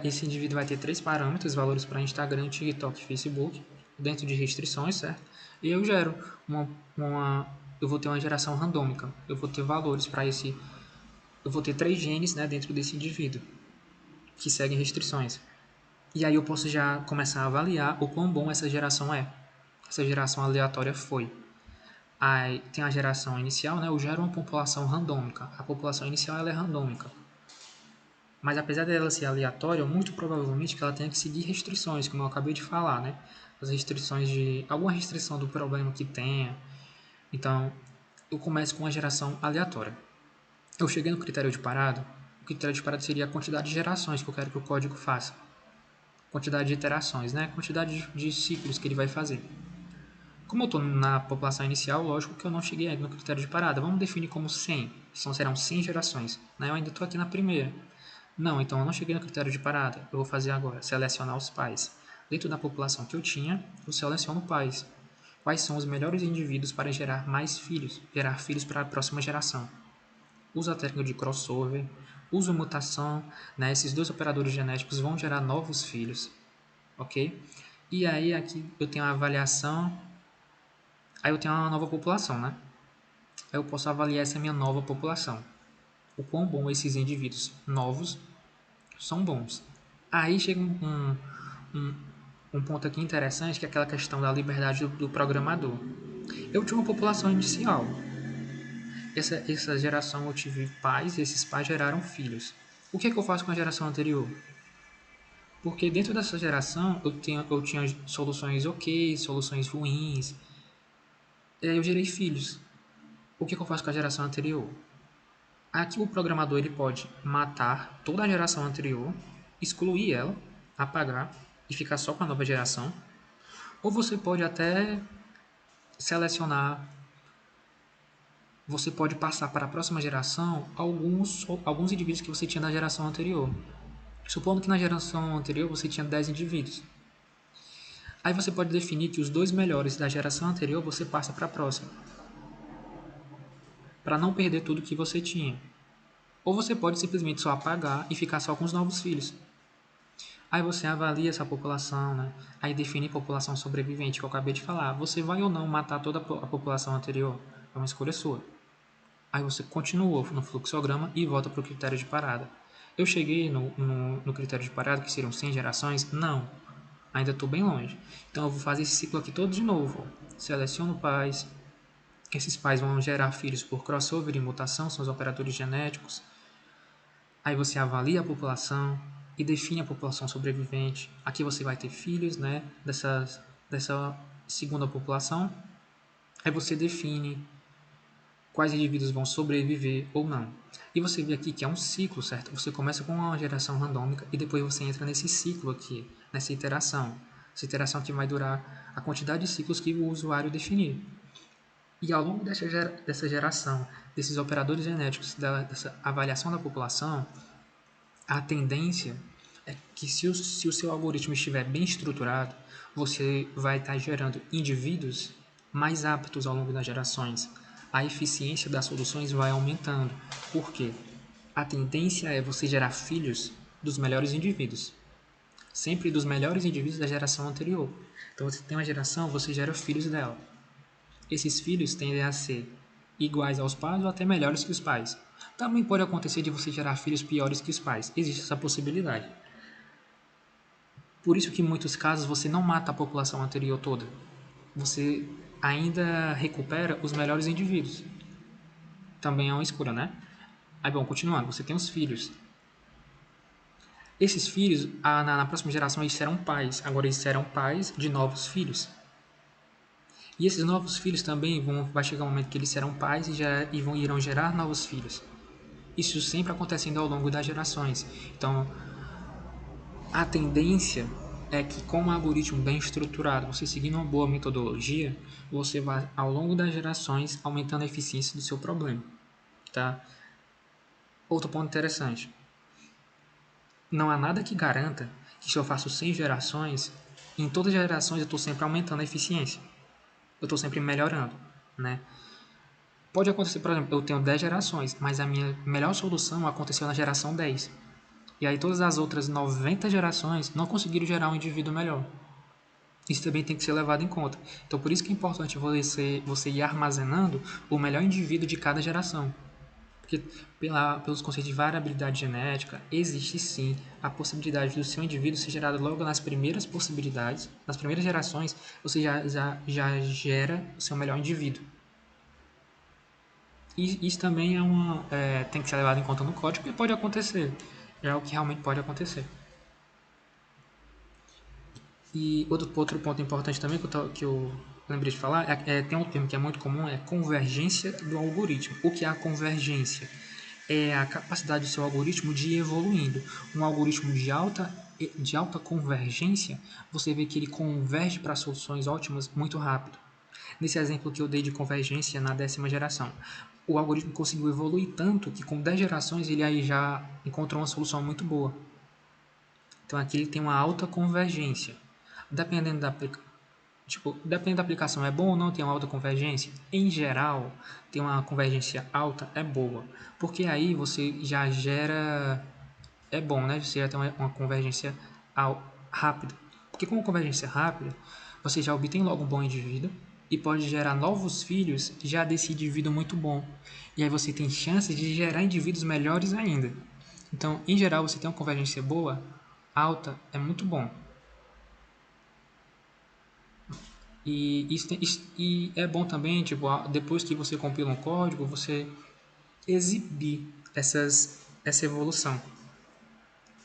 Esse indivíduo vai ter 3 parâmetros, valores para Instagram, TikTok e Facebook, dentro de restrições, certo? E eu gero eu vou ter uma geração randômica. Eu vou ter valores para esse. Eu vou ter 3 genes, né, dentro desse indivíduo que seguem restrições. E aí eu posso já começar a avaliar o quão bom essa geração é. Essa geração aleatória foi. Aí tem a geração inicial, né? Eu gero uma população randômica. A população inicial ela é randômica. Mas apesar dela ser aleatória, muito provavelmente que ela tenha que seguir restrições, como eu acabei de falar, né? As restrições de alguma restrição do problema que tenha. Então, eu começo com uma geração aleatória. Eu cheguei no critério de parada. O critério de parada seria a quantidade de gerações que eu quero que o código faça. Quantidade de iterações, né? Quantidade de ciclos que ele vai fazer. Como eu estou na população inicial, lógico que eu não cheguei no critério de parada. Vamos definir como 100. Serão 100 gerações. Né? Eu ainda estou aqui na primeira. Não, então eu não cheguei no critério de parada. Eu vou fazer agora, selecionar os pais. Dentro da população que eu tinha, eu seleciono pais. Quais são os melhores indivíduos para gerar mais filhos? Gerar filhos para a próxima geração. Uso a técnica de crossover, uso mutação, né? Esses dois operadores genéticos vão gerar novos filhos, ok? E aí aqui eu tenho a avaliação, aí eu tenho uma nova população, né? Aí eu posso avaliar essa minha nova população. O quão bom esses indivíduos novos são bons. Aí chega um ponto aqui interessante, que é aquela questão da liberdade do programador. Eu tinha uma população inicial. Essa geração eu tive pais e esses pais geraram filhos. O que é que eu faço com a geração anterior? Porque dentro dessa geração eu tinha soluções ok, soluções ruins. E aí eu gerei filhos. O que é que eu faço com a geração anterior? Aqui o programador ele pode matar toda a geração anterior excluir ela, apagar e ficar só com a nova geração, ou você pode até selecionar, você pode passar para a próxima geração alguns indivíduos que você tinha na geração anterior. Supondo que na geração anterior você tinha 10 indivíduos. Aí você pode definir que os 2 melhores da geração anterior você passa para a próxima, para não perder tudo que você tinha. Ou você pode simplesmente só apagar e ficar só com os novos filhos. Aí você avalia essa população, né? Aí define população sobrevivente, que eu acabei de falar. Você vai ou não matar toda a população anterior? É uma escolha sua. Aí você continua no fluxograma e volta para o critério de parada. Eu cheguei no critério de parada, que seriam 100 gerações? Não. Ainda estou bem longe. Então eu vou fazer esse ciclo aqui todo de novo. Seleciono pais. Esses pais vão gerar filhos por crossover e mutação, são os operadores genéticos. Aí você avalia a população e define a população sobrevivente. Aqui você vai ter filhos, né, dessa segunda população. Aí você define quais indivíduos vão sobreviver ou não. E você vê aqui que é um ciclo, certo? Você começa com uma geração randômica e depois você entra nesse ciclo aqui, nessa iteração. Essa iteração que vai durar a quantidade de ciclos que o usuário definir. E ao longo dessa geração, desses operadores genéticos, dessa avaliação da população, a tendência é que se o seu algoritmo estiver bem estruturado, você vai estar gerando indivíduos mais aptos ao longo das gerações. A eficiência das soluções vai aumentando. Por quê? A tendência é você gerar filhos dos melhores indivíduos. Sempre dos melhores indivíduos da geração anterior. Então você tem uma geração, você gera filhos dela. Esses filhos tendem a ser iguais aos pais ou até melhores que os pais. Também pode acontecer de você gerar filhos piores que os pais. Existe essa possibilidade. Por isso que em muitos casos você não mata a população anterior toda. Você ainda recupera os melhores indivíduos. Também é uma escolha, né? Aí, bom, continuando, você tem os filhos. Esses filhos, na próxima geração, eles serão pais. Agora, eles serão pais de novos filhos. E esses novos filhos também vai chegar um momento que eles serão pais irão gerar novos filhos. Isso sempre acontecendo ao longo das gerações. Então, a tendência é que com um algoritmo bem estruturado, você seguindo uma boa metodologia, você vai, ao longo das gerações, aumentando a eficiência do seu problema. Tá? Outro ponto interessante. Não há nada que garanta que se eu faço 100 gerações, em todas as gerações eu estou sempre aumentando a eficiência. Eu estou sempre melhorando, né? Pode acontecer, por exemplo, eu tenho 10 gerações, mas a minha melhor solução aconteceu na geração 10. E aí todas as outras 90 gerações não conseguiram gerar um indivíduo melhor. Isso também tem que ser levado em conta. Então por isso que é importante você ir armazenando o melhor indivíduo de cada geração. Porque pelos conceitos de variabilidade genética, existe sim a possibilidade do seu indivíduo ser gerado logo nas primeiras possibilidades, nas primeiras gerações, você já gera o seu melhor indivíduo. E isso também tem que ser levado em conta no código e pode acontecer. É o que realmente pode acontecer. E outro ponto importante também que eu lembrei de falar, tem um termo que é muito comum, é convergência do algoritmo. O que é a convergência? É a capacidade do seu algoritmo de ir evoluindo. Um algoritmo de alta convergência, você vê que ele converge para soluções ótimas muito rápido. Nesse exemplo que eu dei de convergência na 10ª geração, o algoritmo conseguiu evoluir tanto que com 10 gerações ele aí já encontrou uma solução muito boa. Então aqui ele tem uma alta convergência. Dependendo da aplicação, é bom ou não ter uma alta convergência? Em geral, ter uma convergência alta é boa, porque aí você já gera... É bom, né? Você já tem uma convergência rápida. Porque com uma convergência rápida, você já obtém logo um bom indivíduo e pode gerar novos filhos já desse indivíduo muito bom. E aí você tem chances de gerar indivíduos melhores ainda. Então, em geral, você tem uma convergência boa, alta, é muito bom. E é bom também, tipo, depois que você compila um código, você exibir essa evolução.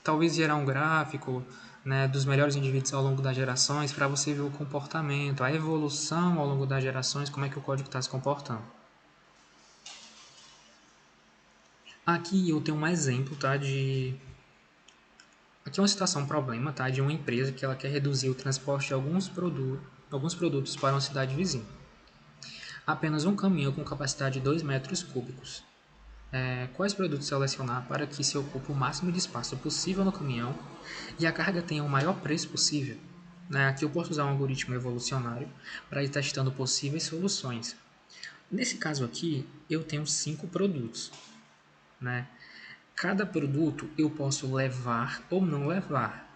Talvez gerar um gráfico, né, dos melhores indivíduos ao longo das gerações para você ver o comportamento, a evolução ao longo das gerações, como é que o código está se comportando. Aqui eu tenho um exemplo, tá, Aqui é uma situação, um problema, tá? De uma empresa que ela quer reduzir o transporte de alguns produtos para uma cidade vizinha. Apenas um caminhão com capacidade de 2 metros cúbicos. Quais produtos selecionar para que se ocupe o máximo de espaço possível no caminhão e a carga tenha o maior preço possível? Aqui eu posso usar um algoritmo evolucionário para ir testando possíveis soluções. Nesse caso aqui, eu tenho 5 produtos. Né? Cada produto eu posso levar ou não levar.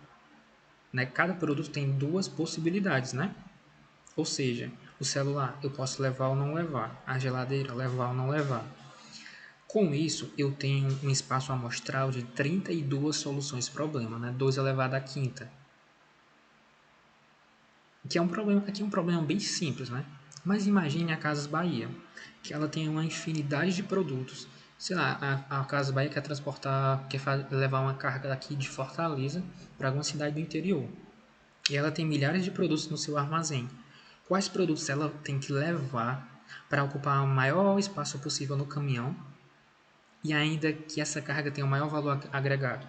Né? Cada produto tem duas possibilidades, né? Ou seja, o celular eu posso levar ou não levar, a geladeira levar ou não levar. Com isso, eu tenho um espaço amostral de 32 soluções problema, né? 2 elevado à quinta. Que é um problema, aqui é um problema bem simples, né? Mas imagine a Casas Bahia, que ela tem uma infinidade de produtos. Sei lá, a Casas Bahia quer transportar, levar uma carga daqui de Fortaleza para alguma cidade do interior. E ela tem milhares de produtos no seu armazém. Quais produtos ela tem que levar para ocupar o maior espaço possível no caminhão e ainda que essa carga tenha o maior valor agregado?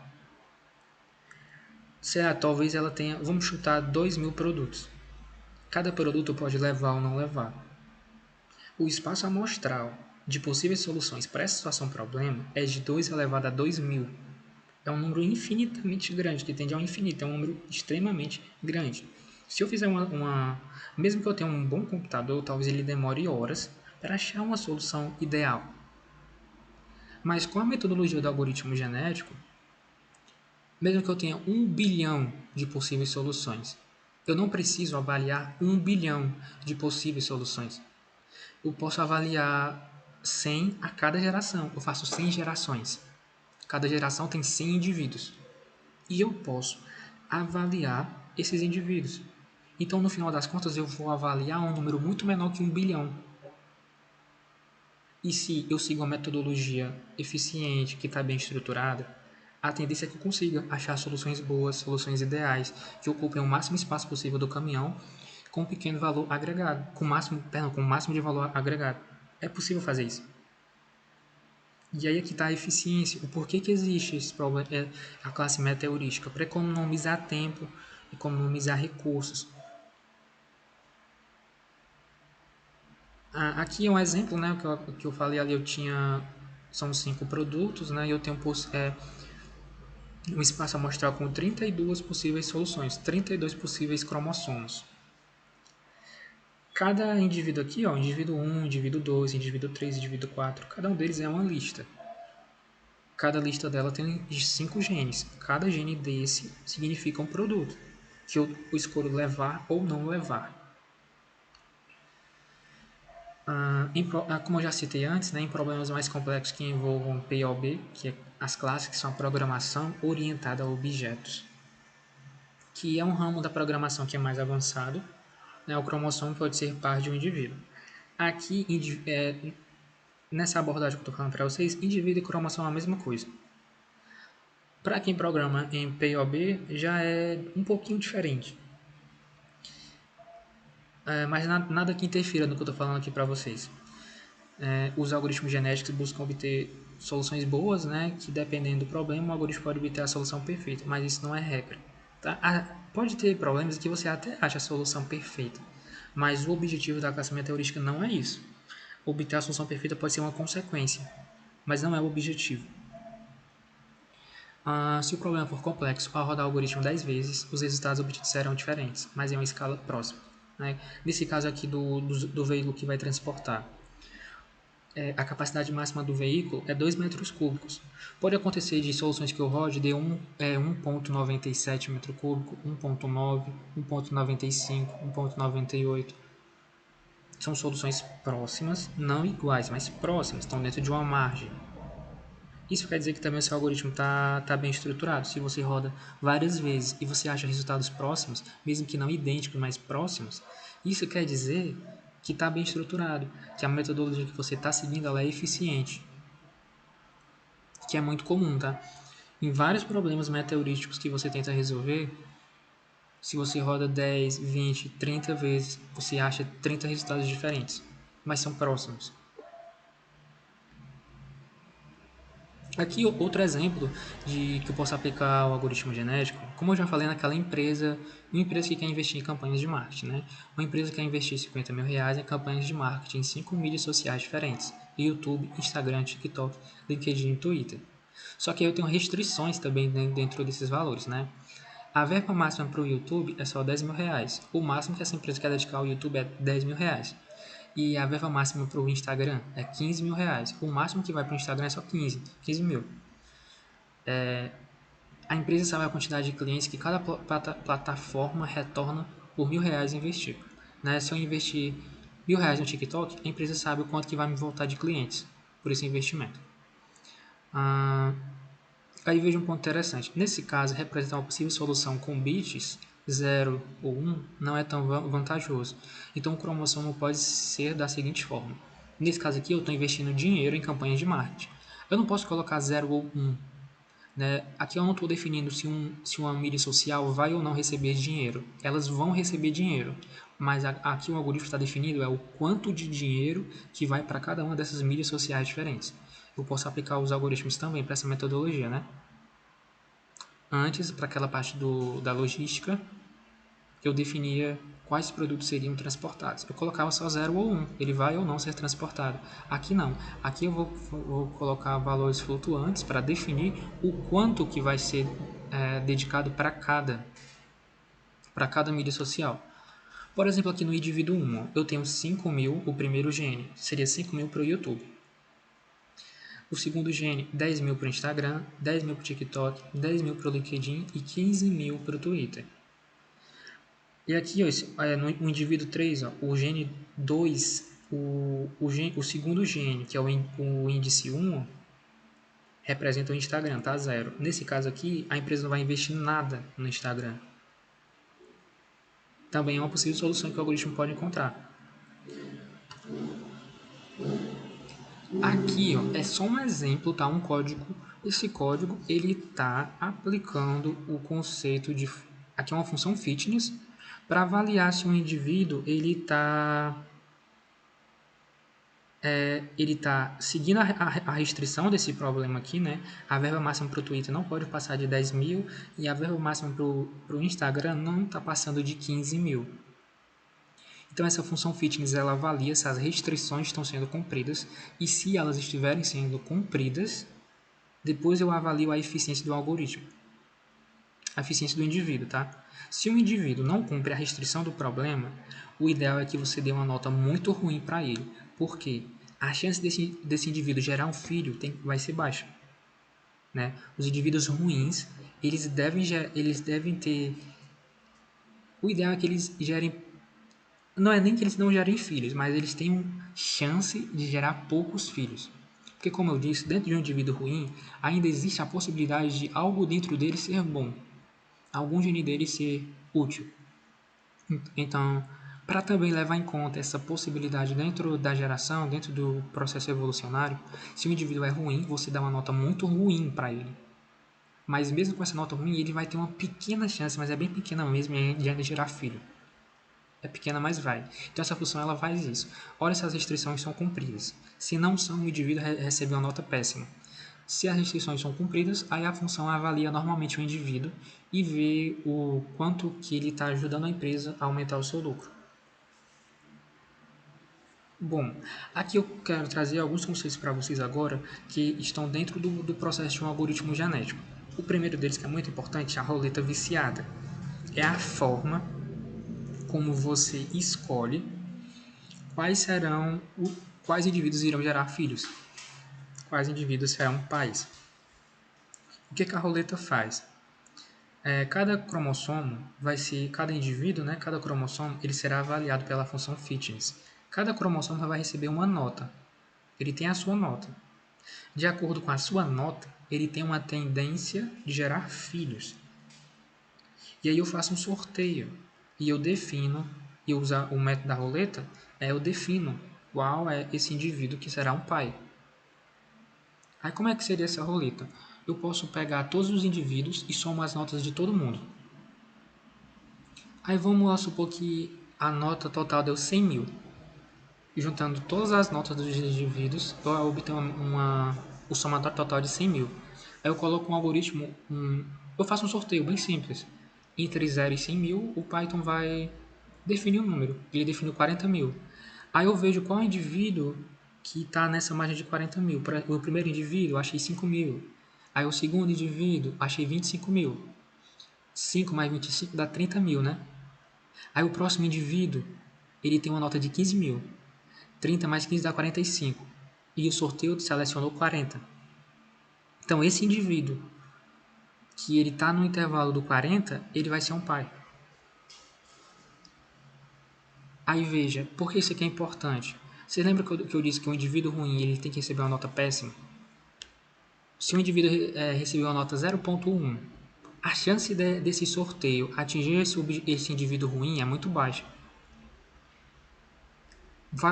Sei lá, talvez ela tenha, vamos chutar 2.000 produtos. Cada produto pode levar ou não levar. O espaço amostral de possíveis soluções para essa situação problema é de 2 elevado a 2.000. É um número infinitamente grande, que tende ao infinito, é um número extremamente grande. Se eu fizer mesmo que eu tenha um bom computador, talvez ele demore horas para achar uma solução ideal. Mas com a metodologia do algoritmo genético, mesmo que eu tenha 1 bilhão de possíveis soluções, eu não preciso avaliar 1 bilhão de possíveis soluções. Eu posso avaliar 100 a cada geração. Eu faço 100 gerações. Cada geração tem 100 indivíduos. E eu posso avaliar esses indivíduos. Então, no final das contas, eu vou avaliar um número muito menor que 1 bilhão. E se eu sigo uma metodologia eficiente, que está bem estruturada, a tendência é que eu consiga achar soluções boas, soluções ideais, que ocupem o máximo espaço possível do caminhão, com um pequeno valor agregado, com o máximo de valor agregado. É possível fazer isso. E aí é que está a eficiência, o porquê que existe esse problema, a classe meteorística, para economizar tempo, economizar recursos. Aqui é um exemplo, né, que eu falei ali, são 5 produtos, né, e eu tenho um espaço amostral com 32 possíveis soluções, 32 possíveis cromossomos. Cada indivíduo aqui, ó, indivíduo 1, indivíduo 2, indivíduo 3, indivíduo 4, cada um deles é uma lista. Cada lista dela tem 5 genes. Cada gene desse significa um produto que eu escolho levar ou não levar. Como eu já citei antes, né, em problemas mais complexos que envolvam POB, que é as classes que são a programação orientada a objetos, que é um ramo da programação que é mais avançado, né, o cromossomo pode ser par de um indivíduo. Aqui, nessa abordagem que eu estou falando para vocês, indivíduo e cromossomo é a mesma coisa. Para quem programa em POB, já é um pouquinho diferente. Mas nada que interfira no que eu estou falando aqui para vocês. Os algoritmos genéticos buscam obter soluções boas, né, que dependendo do problema, o algoritmo pode obter a solução perfeita, mas isso não é regra. Tá? Pode ter problemas que você até acha a solução perfeita, mas o objetivo da classe meteorística não é isso. Obter a solução perfeita pode ser uma consequência, mas não é o objetivo. Se o problema for complexo, ao rodar o algoritmo 10 vezes, os resultados obtidos serão diferentes, mas em uma escala próxima. Né? Nesse caso aqui do veículo que vai transportar, a capacidade máxima do veículo é 2 metros cúbicos. Pode acontecer de soluções que eu rode de 1,97 metro cúbico, 1,9, 1,95, 1,98. São soluções próximas, não iguais, mas próximas, estão dentro de uma margem. Isso quer dizer que também o seu algoritmo está bem estruturado. Se você roda várias vezes e você acha resultados próximos, mesmo que não idênticos, mas próximos, isso quer dizer que está bem estruturado, que a metodologia que você está seguindo ela é eficiente, que é muito comum, tá? Em vários problemas meteorísticos que você tenta resolver, se você roda 10, 20, 30 vezes, você acha 30 resultados diferentes, mas são próximos. Aqui outro exemplo de que eu posso aplicar o algoritmo genético, como eu já falei naquela empresa, uma empresa que quer investir em campanhas de marketing, né? Uma empresa que quer investir R$ 50.000 em campanhas de marketing em 5 mídias sociais diferentes: YouTube, Instagram, TikTok, LinkedIn e Twitter. Só que eu tenho restrições também dentro desses valores, né? A verba máxima para o YouTube é só R$ 10.000. O máximo que essa empresa quer dedicar ao YouTube é R$ 10.000. E a verba máxima para o Instagram é R$ 15.000. O máximo que vai para o Instagram é só 15 mil. A empresa sabe a quantidade de clientes que cada plataforma retorna por R$ 1.000 investido. Né? Se eu investir R$ 1.000 no TikTok, a empresa sabe o quanto que vai me voltar de clientes por esse investimento. Aí veja um ponto interessante. Nesse caso, representar uma possível solução com bits 0 ou 1 não é tão vantajoso. Então, o cromossomo pode ser da seguinte forma. Nesse caso aqui, eu estou investindo dinheiro em campanhas de marketing. Eu não posso colocar 0 ou 1. Né? Aqui eu não estou definindo se uma mídia social vai ou não receber dinheiro. Elas vão receber dinheiro, mas aqui o algoritmo está definido é o quanto de dinheiro que vai para cada uma dessas mídias sociais diferentes. Eu posso aplicar os algoritmos também para essa metodologia, né? Antes, para aquela parte da logística, eu definia quais produtos seriam transportados. Eu colocava só 0 ou 1, ele vai ou não ser transportado. Aqui não. Aqui eu vou colocar valores flutuantes para definir o quanto que vai ser dedicado para cada mídia social. Por exemplo, aqui no indivíduo 1, eu tenho 5.000, o primeiro gene, seria 5.000 para o YouTube. O segundo gene, 10.000 para o Instagram, 10.000 para o TikTok, 10.000 para o LinkedIn e 15.000 para o Twitter. E aqui, ó, no indivíduo 3, ó, o gene 2, o segundo gene, que é o índice 1, representa o Instagram, tá? 0. Nesse caso aqui, a empresa não vai investir nada no Instagram. Também é uma possível solução que o algoritmo pode encontrar. Aqui, ó, é só um exemplo, tá? Um código. Esse código, ele tá aplicando o conceito de... Aqui é uma função fitness para avaliar se um indivíduo, ele tá seguindo a restrição desse problema aqui, né? A verba máxima para o Twitter não pode passar de 10.000 e a verba máxima para o Instagram não está passando de 15.000. Então, essa função fitness ela avalia se as restrições estão sendo cumpridas e se elas estiverem sendo cumpridas, depois eu avalio a eficiência do algoritmo, a eficiência do indivíduo, tá? Se o indivíduo não cumpre a restrição do problema, o ideal é que você dê uma nota muito ruim para ele. Por quê? A chance desse indivíduo gerar um filho vai ser baixa. Né? Os indivíduos ruins, eles devem ter... O ideal é que eles gerem... Não é nem que eles não gerem filhos, mas eles tenham chance de gerar poucos filhos. Porque, como eu disse, dentro de um indivíduo ruim, ainda existe a possibilidade de algo dentro dele ser bom. Algum gene dele ser útil. Então, para também levar em conta essa possibilidade dentro da geração, dentro do processo evolucionário, se o indivíduo é ruim, você dá uma nota muito ruim para ele. Mas mesmo com essa nota ruim, ele vai ter uma pequena chance, mas é bem pequena mesmo, de ainda gerar filho. É pequena, mas vai. Então essa função ela faz isso. Olha se as restrições são cumpridas. Se não são, o indivíduo recebe uma nota péssima. Se as restrições são cumpridas, aí a função avalia normalmente o indivíduo e vê o quanto que ele está ajudando a empresa a aumentar o seu lucro. Bom, aqui eu quero trazer alguns conceitos para vocês agora que estão dentro do processo de um algoritmo genético. O primeiro deles, que é muito importante, é a roleta viciada. É a forma como você escolhe quais indivíduos irão gerar filhos, quais indivíduos serão pais. O que a roleta faz? Cada cromossomo cada indivíduo, né, cada cromossomo, ele será avaliado pela função fitness. Cada cromossomo vai receber uma nota. Ele tem a sua nota. De acordo com a sua nota, ele tem uma tendência de gerar filhos. E aí eu faço um sorteio e eu defino, e usar o método da roleta, eu defino qual é esse indivíduo que será um pai. Aí como é que seria essa roleta? Eu posso pegar todos os indivíduos e somar as notas de todo mundo. Aí vamos lá supor que a nota total deu 100.000. E juntando todas as notas dos indivíduos, eu obtenho uma o somatório total é de 100 mil. Aí eu coloco um algoritmo, eu faço um sorteio bem simples. Entre 0 e 100 mil, o Python vai definir um número. Ele definiu 40 mil. Aí eu vejo qual indivíduo que está nessa margem de 40 mil. O primeiro indivíduo, achei 5 mil. Aí o segundo indivíduo, achei 25 mil. 5 mais 25 dá 30 mil, né? Aí o próximo indivíduo, ele tem uma nota de 15 mil. 30 mais 15 dá 45. E o sorteio selecionou 40. Então esse indivíduo, que ele está no intervalo do 40, ele vai ser um pai. Aí veja, por que isso aqui é importante? Você lembra que eu disse que um indivíduo ruim ele tem que receber uma nota péssima? Se um indivíduo receber uma nota 0,1, a chance desse sorteio atingir esse indivíduo ruim é muito baixa.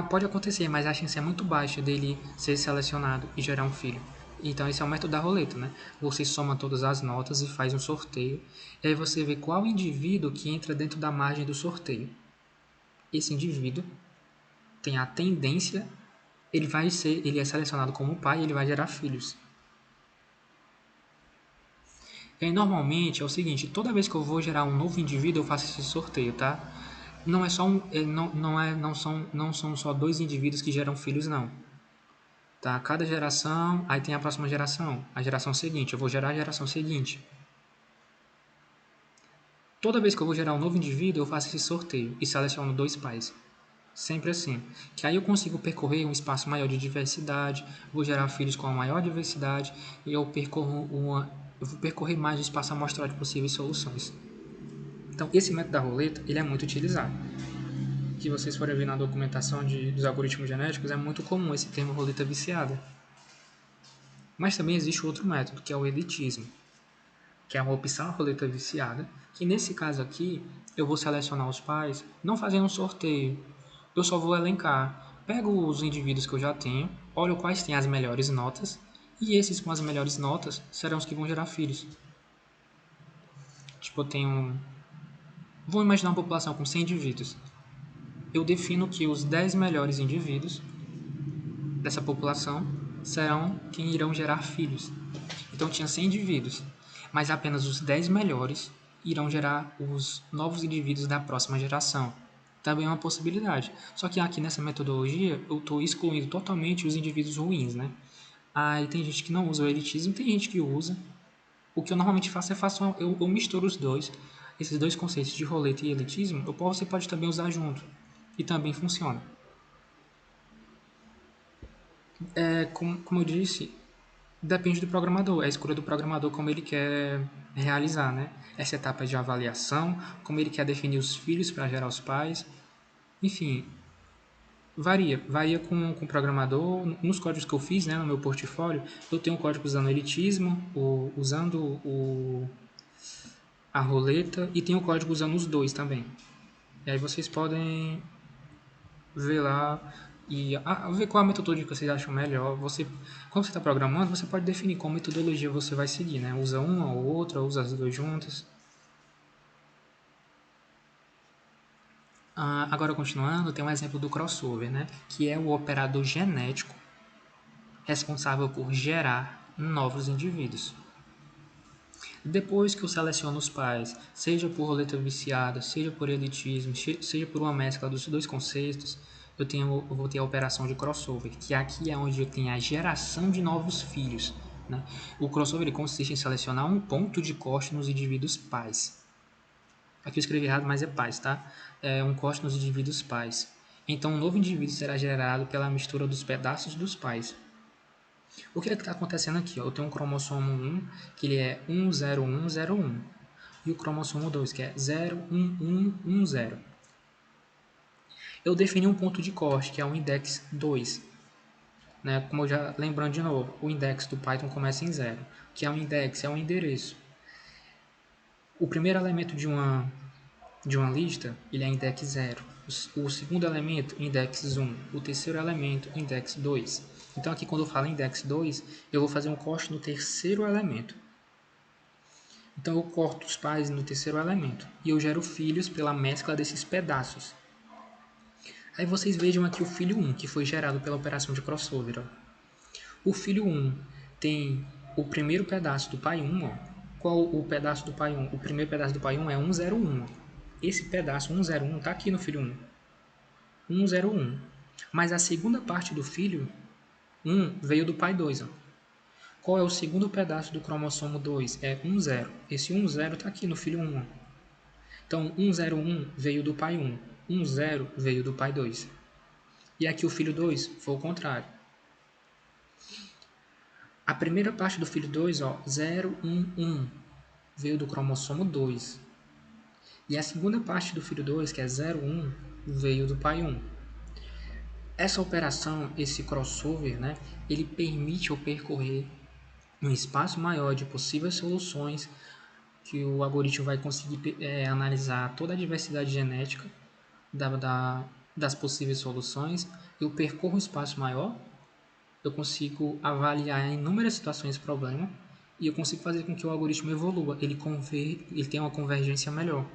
Pode acontecer, mas a chance é muito baixa dele ser selecionado e gerar um filho. Então esse é o método da roleta, né? Você soma todas as notas e faz um sorteio. E aí você vê qual indivíduo que entra dentro da margem do sorteio. Esse indivíduo tem a tendência, ele é selecionado como pai e ele vai gerar filhos. E aí, normalmente é o seguinte, toda vez que eu vou gerar um novo indivíduo, eu faço esse sorteio, tá? Não é só não são só dois indivíduos que geram filhos, não. Tá? Cada geração, aí tem a próxima geração, a geração seguinte, eu vou gerar a geração seguinte. Toda vez que eu vou gerar um novo indivíduo, eu faço esse sorteio e seleciono dois pais. Sempre assim. Que aí eu consigo percorrer um espaço maior de diversidade, vou gerar filhos com a maior diversidade e eu vou percorrer mais o espaço amostral de possíveis soluções. Então, esse método da roleta, ele é muito utilizado. Que vocês forem ver na documentação dos algoritmos genéticos, é muito comum esse termo roleta viciada. Mas também existe outro método, que é o elitismo, que é uma opção roleta viciada, que nesse caso aqui, eu vou selecionar os pais, não fazendo um sorteio, eu só vou elencar. Pego os indivíduos que eu já tenho, olho quais têm as melhores notas, e esses com as melhores notas serão os que vão gerar filhos. Tipo, eu tenho... Vou imaginar uma população com 100 indivíduos. Eu defino que os 10 melhores indivíduos dessa população serão quem irão gerar filhos. Então tinha 100 indivíduos, mas apenas os 10 melhores irão gerar os novos indivíduos da próxima geração. Também é uma possibilidade. Só que aqui nessa metodologia eu estou excluindo totalmente os indivíduos ruins, né? Aí tem gente que não usa o elitismo, tem gente que usa. O que eu normalmente faço eu misturo os dois. Esses dois conceitos de roleta e elitismo, você pode também usar junto. E também funciona. Como eu disse, depende do programador, é a escolha do programador como ele quer realizar, né? Essa etapa de avaliação, como ele quer definir os filhos para gerar os pais. Enfim, varia com o programador. Nos códigos que eu fiz, né, no meu portfólio, eu tenho um código usando elitismo, usando a roleta e tenho um código usando os dois também. E aí vocês podem ver lá e ver qual a metodologia que vocês acham melhor. Quando você está programando, você pode definir qual metodologia você vai seguir, né? Usa uma ou outra, usa as duas juntas. Agora, continuando, tem um exemplo do crossover, né? Que é o operador genético responsável por gerar novos indivíduos. Depois que eu seleciono os pais, seja por roleta viciada, seja por elitismo, seja por uma mescla dos dois conceitos, eu vou ter a operação de crossover, que aqui é onde eu tenho a geração de novos filhos. Né? O crossover ele consiste em selecionar um ponto de corte nos indivíduos pais. Aqui eu escrevi errado, mas é pais, tá? É um corte nos indivíduos pais. Então, um novo indivíduo será gerado pela mistura dos pedaços dos pais. O que está acontecendo aqui? Ó? Eu tenho um cromossomo 1, que ele é 10101, e o cromossomo 2, que é 01110. Eu defini um ponto de corte, que é o index 2. Né? Como eu já lembrando de novo, o index do Python começa em 0, que é um index, é um endereço. O primeiro elemento de uma lista, ele é index 0. O segundo elemento, index 1. O terceiro elemento, index 2. Então aqui quando eu falo index 2, eu vou fazer um corte no terceiro elemento. Então eu corto os pais no terceiro elemento e eu gero filhos pela mescla desses pedaços. Aí vocês vejam aqui o filho 1, que foi gerado pela operação de crossover. Ó. O filho 1, tem o primeiro pedaço do pai 1, ó. Qual o pedaço do pai 1? O primeiro pedaço do pai 1 é 101. Esse pedaço 101 está aqui no filho 1. 101. Mas a segunda parte do filho 1 veio do pai 2. Ó. Qual é o segundo pedaço do cromossomo 2? É 10. Esse 10 está aqui no filho 1. Ó. Então, 101 veio do pai 1. 10 veio do pai 2. E aqui o filho 2 foi o contrário. A primeira parte do filho 2, ó, 011, veio do cromossomo 2. E a segunda parte do filho 2, que é 01, veio do pai 1. Essa operação, esse crossover, né, ele permite eu percorrer um espaço maior de possíveis soluções que o algoritmo vai conseguir analisar toda a diversidade genética das possíveis soluções. Eu percorro um espaço maior, eu consigo avaliar inúmeras situações de problema e eu consigo fazer com que o algoritmo evolua, ele tenha uma convergência melhor.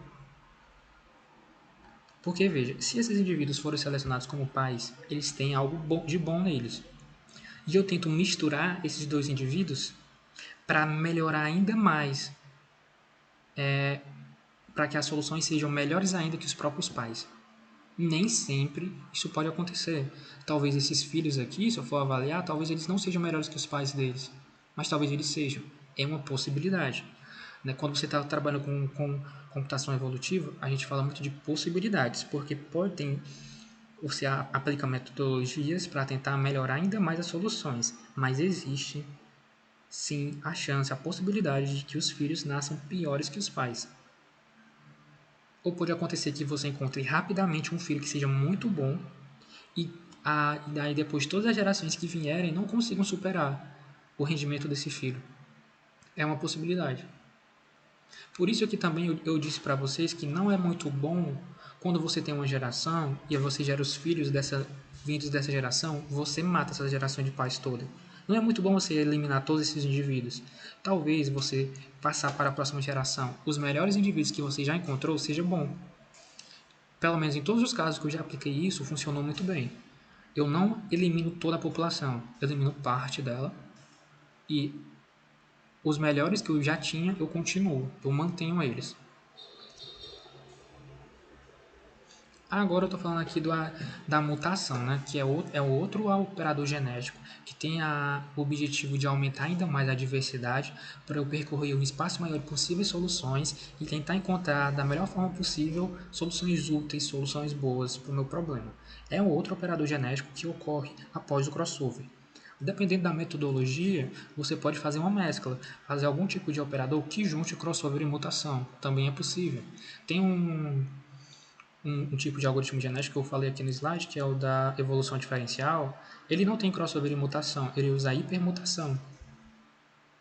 Porque, veja, se esses indivíduos foram selecionados como pais, eles têm algo de bom neles. E eu tento misturar esses dois indivíduos para melhorar ainda mais, para que as soluções sejam melhores ainda que os próprios pais. Nem sempre isso pode acontecer. Talvez esses filhos aqui, se eu for avaliar, talvez eles não sejam melhores que os pais deles, mas talvez eles sejam. É uma possibilidade. Quando você está trabalhando com computação evolutiva, a gente fala muito de possibilidades, porque você aplica metodologias para tentar melhorar ainda mais as soluções, mas existe sim a chance, a possibilidade de que os filhos nasçam piores que os pais. Ou pode acontecer que você encontre rapidamente um filho que seja muito bom e daí depois todas as gerações que vierem não consigam superar o rendimento desse filho. É uma possibilidade. Por isso que também eu disse para vocês que não é muito bom quando você tem uma geração e você gera os filhos vindos dessa geração, você mata essa geração de pais toda. Não é muito bom você eliminar todos esses indivíduos. Talvez você passar para a próxima geração os melhores indivíduos que você já encontrou seja bom. Pelo menos em todos os casos que eu já apliquei isso, funcionou muito bem. Eu não elimino toda a população, eu elimino parte dela e os melhores que eu já tinha, eu continuo, eu mantenho eles. Agora eu estou falando aqui da mutação, né? Que é outro operador genético que tem o objetivo de aumentar ainda mais a diversidade para eu percorrer um espaço maior de possíveis soluções e tentar encontrar da melhor forma possível soluções úteis, soluções boas para o meu problema. É um outro operador genético que ocorre após o crossover. Dependendo da metodologia, você pode fazer uma mescla, fazer algum tipo de operador que junte crossover e mutação. Também é possível. Tem um tipo de algoritmo genético que eu falei aqui no slide, que é o da evolução diferencial. Ele não tem crossover e mutação, ele usa hipermutação.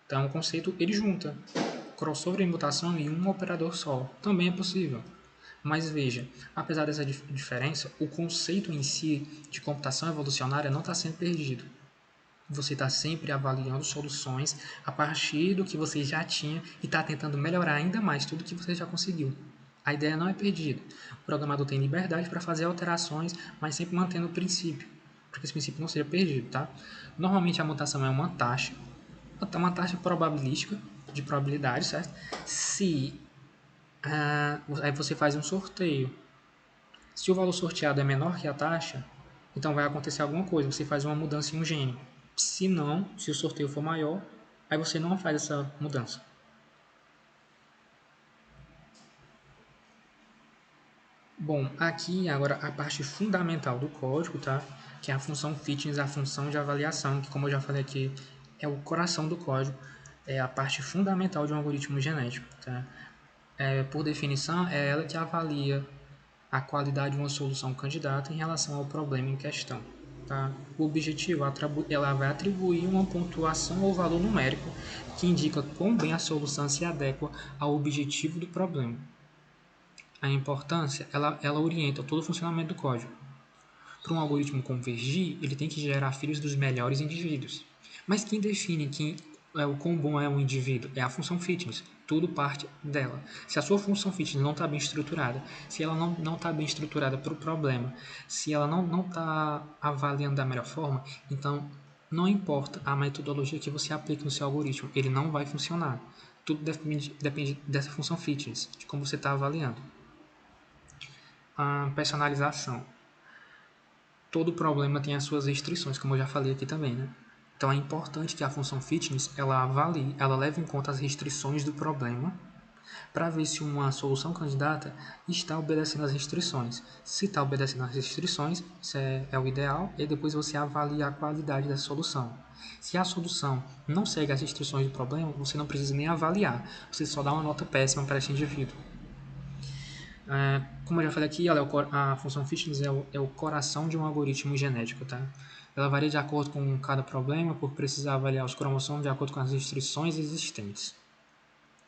Então, o conceito, ele junta crossover e mutação em um operador só. Também é possível. Mas veja, apesar dessa diferença, o conceito em si de computação evolucionária não está sendo perdido. Você está sempre avaliando soluções a partir do que você já tinha e está tentando melhorar ainda mais tudo que você já conseguiu. A ideia não é perdida. O programador tem liberdade para fazer alterações, mas sempre mantendo o princípio, para que esse princípio não seja perdido, tá? Normalmente a mutação é uma taxa probabilística de probabilidade, certo? Se aí você faz um sorteio. Se o valor sorteado é menor que a taxa, então vai acontecer alguma coisa, você faz uma mudança em um gene. Se não, se o sorteio for maior, aí você não faz essa mudança. Bom, aqui agora a parte fundamental do código, tá? Que é a função fitness, a função de avaliação, que como eu já falei aqui, é o coração do código, é a parte fundamental de um algoritmo genético, tá? Por definição, é ela que avalia a qualidade de uma solução candidata em relação ao problema em questão. Tá? O objetivo ela vai atribuir uma pontuação ou valor numérico que indica quão bem a solução se adequa ao objetivo do problema. A importância ela orienta todo o funcionamento do código. Para um algoritmo convergir, ele tem que gerar filhos dos melhores indivíduos. Mas quem define o quão bom é um indivíduo? É a função fitness. Tudo parte dela. Se a sua função fitness não está bem estruturada, se ela não está bem estruturada para o problema, se ela não está avaliando da melhor forma, então Não importa a metodologia que você aplique no seu algoritmo, ele não vai funcionar. Tudo depende dessa função fitness, de como você está avaliando. A personalização. Todo problema tem as suas restrições, como eu já falei aqui também, né? Então é importante que a função fitness ela avalie, ela leve em conta as restrições do problema para ver se uma solução candidata está obedecendo às restrições. Se está obedecendo às restrições, isso é o ideal, e depois você avalia a qualidade da solução. Se a solução não segue as restrições do problema, você não precisa nem avaliar, você só dá uma nota péssima para esse indivíduo. Como eu já falei aqui, a função fitness é o coração de um algoritmo genético, tá? Ela varia de acordo com cada problema, por precisar avaliar os cromossomos de acordo com as restrições existentes.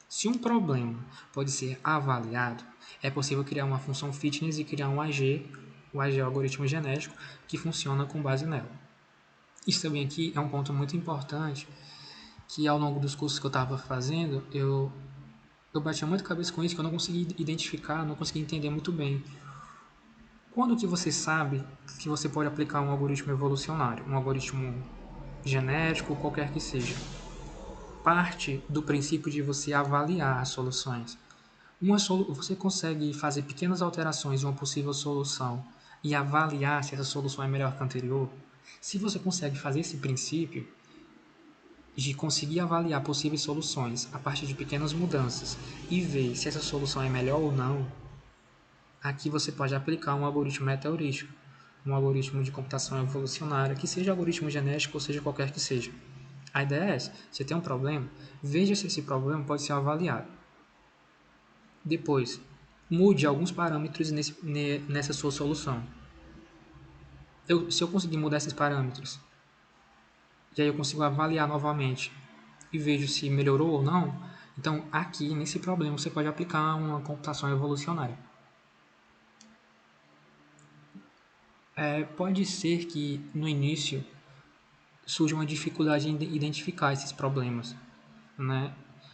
Se um problema pode ser avaliado, é possível criar uma função fitness e criar um AG, o AG é o algoritmo genético, que funciona com base nela. Isso também aqui é um ponto muito importante, que ao longo dos cursos que eu estava fazendo, eu batia muito cabeça com isso, que eu não consegui identificar, não consegui entender muito bem. Quando que você sabe que você pode aplicar um algoritmo evolucionário, um algoritmo genético, qualquer que seja? Parte do princípio de você avaliar as soluções. Você consegue fazer pequenas alterações em uma possível solução e avaliar se essa solução é melhor que a anterior? Se você consegue fazer esse princípio de conseguir avaliar possíveis soluções a partir de pequenas mudanças e ver se essa solução é melhor ou não, aqui você pode aplicar um algoritmo meteorístico, um algoritmo de computação evolucionária, que seja algoritmo genético ou seja qualquer que seja. A ideia é essa: você tem um problema, veja se esse problema pode ser avaliado. Depois, mude alguns parâmetros nessa sua solução. Se eu conseguir mudar esses parâmetros, e aí eu consigo avaliar novamente e vejo se melhorou ou não, então aqui nesse problema você pode aplicar uma computação evolucionária. Pode ser que no início surja uma dificuldade em identificar esses problemas, né?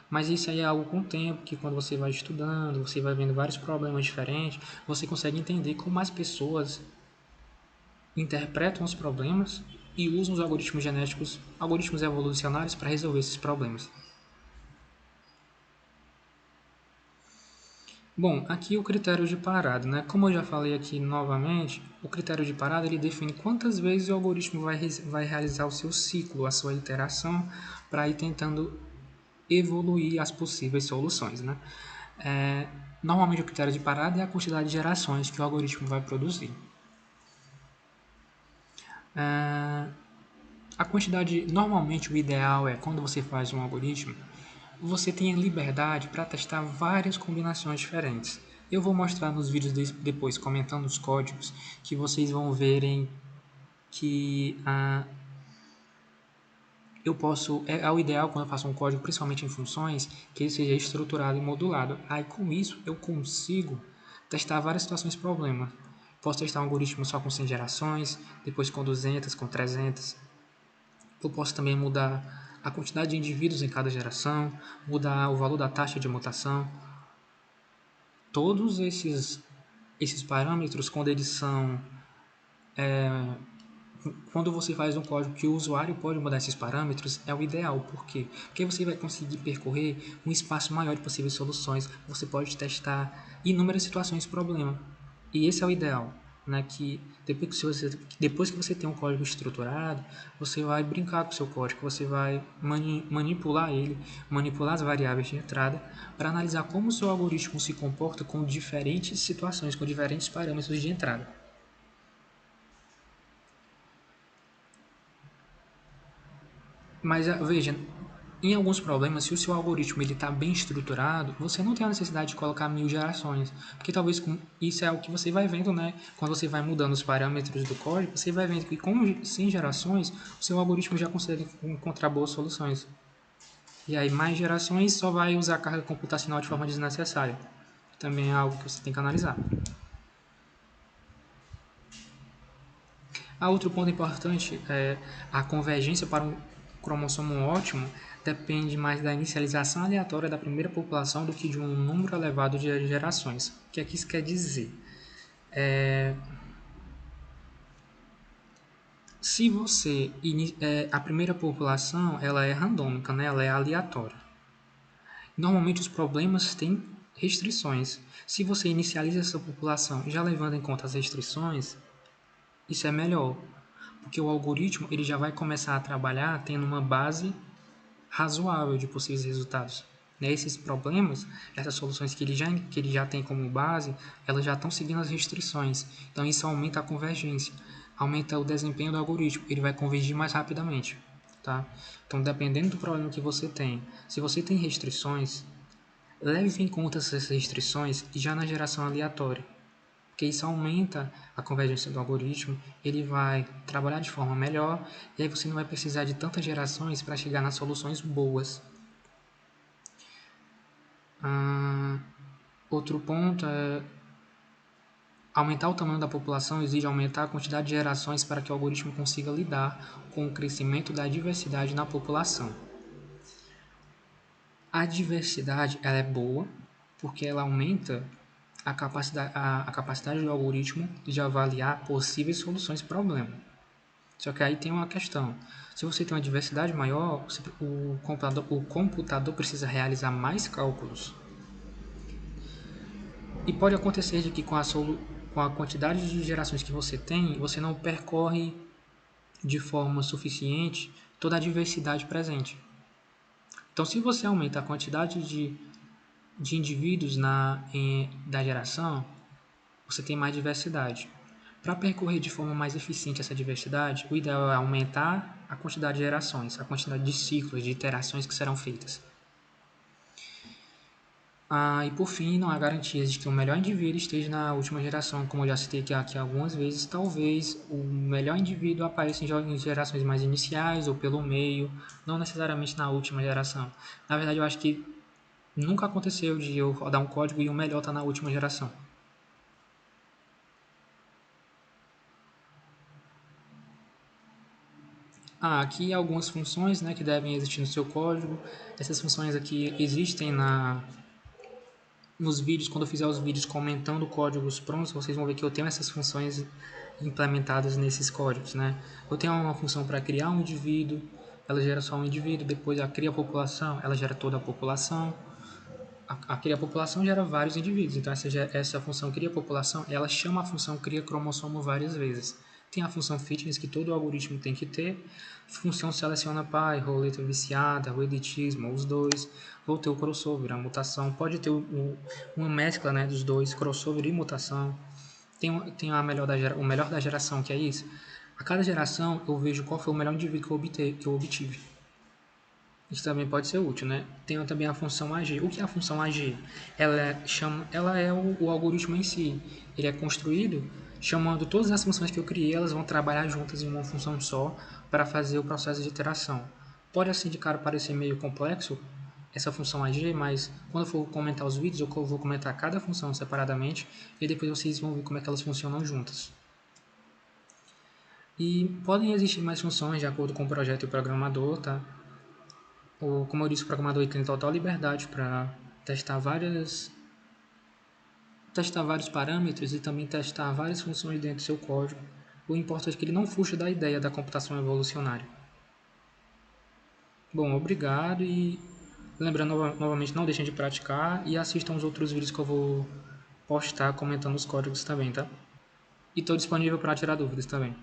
Mas isso aí é algo com o tempo, que quando você vai estudando, você vai vendo vários problemas diferentes, você consegue entender como as pessoas interpretam os problemas e usam os algoritmos genéticos, algoritmos evolucionários para resolver esses problemas. Bom, aqui o critério de parada, né? Como eu já falei aqui novamente, o critério de parada ele define quantas vezes o algoritmo vai realizar o seu ciclo, a sua iteração, para ir tentando evoluir as possíveis soluções, né? Normalmente o critério de parada é a quantidade de gerações que o algoritmo vai produzir. A quantidade, normalmente o ideal é quando você faz um algoritmo, você tem liberdade para testar várias combinações diferentes. Eu vou mostrar nos vídeos depois, comentando os códigos, que vocês vão verem que eu posso, é o ideal quando eu faço um código, principalmente em funções, que ele seja estruturado e modulado. Aí com isso eu consigo testar várias situações de problema. Posso testar um algoritmo só com 100 gerações, depois com 200, com 300. Eu posso também mudar a quantidade de indivíduos em cada geração, mudar o valor da taxa de mutação. Todos esses parâmetros, quando você faz um código que o usuário pode mudar esses parâmetros, é o ideal. Por quê? Porque você vai conseguir percorrer um espaço maior de possíveis soluções. Você pode testar inúmeras situações de problema. E esse é o ideal. Né? Que depois que você tem um código estruturado, você vai brincar com o seu código, você vai manipular ele, manipular as variáveis de entrada para analisar como o seu algoritmo se comporta com diferentes situações, com diferentes parâmetros de entrada. Mas veja, em alguns problemas, se o seu algoritmo está bem estruturado, você não tem a necessidade de colocar 1000 gerações, porque talvez isso é o que você vai vendo, né? Quando você vai mudando os parâmetros do código, você vai vendo que com 100 gerações, o seu algoritmo já consegue encontrar boas soluções. E aí mais gerações só vai usar a carga computacional de forma desnecessária. Também é algo que você tem que analisar. Outro ponto importante é a convergência para um cromossomo ótimo depende mais da inicialização aleatória da primeira população do que de um número elevado de gerações. O que é que isso quer dizer? Se você a primeira população, ela é randômica, né? Ela é aleatória. Normalmente os problemas têm restrições. Se você inicializa essa população já levando em conta as restrições, isso é melhor, porque o algoritmo ele já vai começar a trabalhar tendo uma base razoável de possíveis resultados. Né? Esses problemas, essas soluções que ele já tem como base, elas já estão seguindo as restrições. Então isso aumenta a convergência, aumenta o desempenho do algoritmo, ele vai convergir mais rapidamente. Tá? Então, dependendo do problema que você tem, se você tem restrições, leve em conta essas restrições já na geração aleatória, porque isso aumenta a convergência do algoritmo, ele vai trabalhar de forma melhor, e aí você não vai precisar de tantas gerações para chegar nas soluções boas. Outro ponto é aumentar o tamanho da população exige aumentar a quantidade de gerações para que o algoritmo consiga lidar com o crescimento da diversidade na população. A diversidade ela é boa porque ela aumenta a capacidade do algoritmo de avaliar possíveis soluções para o problema. Só que aí tem uma questão. Se você tem uma diversidade maior, o computador precisa realizar mais cálculos. E pode acontecer de que com a quantidade de gerações que você tem, você não percorre de forma suficiente toda a diversidade presente. Então, se você aumenta a quantidade de indivíduos da geração, você tem mais diversidade. Para percorrer de forma mais eficiente essa diversidade, o ideal é aumentar a quantidade de gerações, a quantidade de ciclos, de iterações que serão feitas. E por fim, não há garantias de que o melhor indivíduo esteja na última geração. Como eu já citei aqui algumas vezes, talvez o melhor indivíduo apareça em gerações mais iniciais ou pelo meio, não necessariamente na última geração. Na verdade, eu acho que nunca aconteceu de eu rodar um código e o melhor está na última geração. Aqui algumas funções, né, que devem existir no seu código. Essas funções aqui existem nos vídeos. Quando eu fizer os vídeos comentando códigos prontos, vocês vão ver que eu tenho essas funções implementadas nesses códigos. Né? Eu tenho uma função para criar um indivíduo, ela gera só um indivíduo. Depois a cria população, ela gera toda a população. A cria população gera vários indivíduos. Então essa função cria população, ela chama a função cria cromossomo várias vezes. Tem a função fitness que todo algoritmo tem que ter. Função seleciona pai, roleta viciada, o editismo, os dois. Vou ter o crossover, a mutação. Pode ter uma mescla, né, dos dois, crossover e mutação. Tem o melhor da geração, que é isso. A cada geração eu vejo qual foi o melhor indivíduo que eu obtive. Isso também pode ser útil, né? Tem também a função AG. O que é a função AG? Ela é o algoritmo em si. Ele é construído chamando todas as funções que eu criei, elas vão trabalhar juntas em uma função só para fazer o processo de iteração. Pode assim de cara parecer meio complexo essa função AG, mas quando eu for comentar os vídeos, eu vou comentar cada função separadamente e depois vocês vão ver como é que elas funcionam juntas. E podem existir mais funções de acordo com o projeto e o programador, tá? Como eu disse, o programador tem total liberdade para testar vários parâmetros e também testar várias funções dentro do seu código. O importante é que ele não fuja da ideia da computação evolucionária. Bom, obrigado e lembrando novamente, não deixem de praticar e assistam os outros vídeos que eu vou postar comentando os códigos também, tá? E estou disponível para tirar dúvidas também.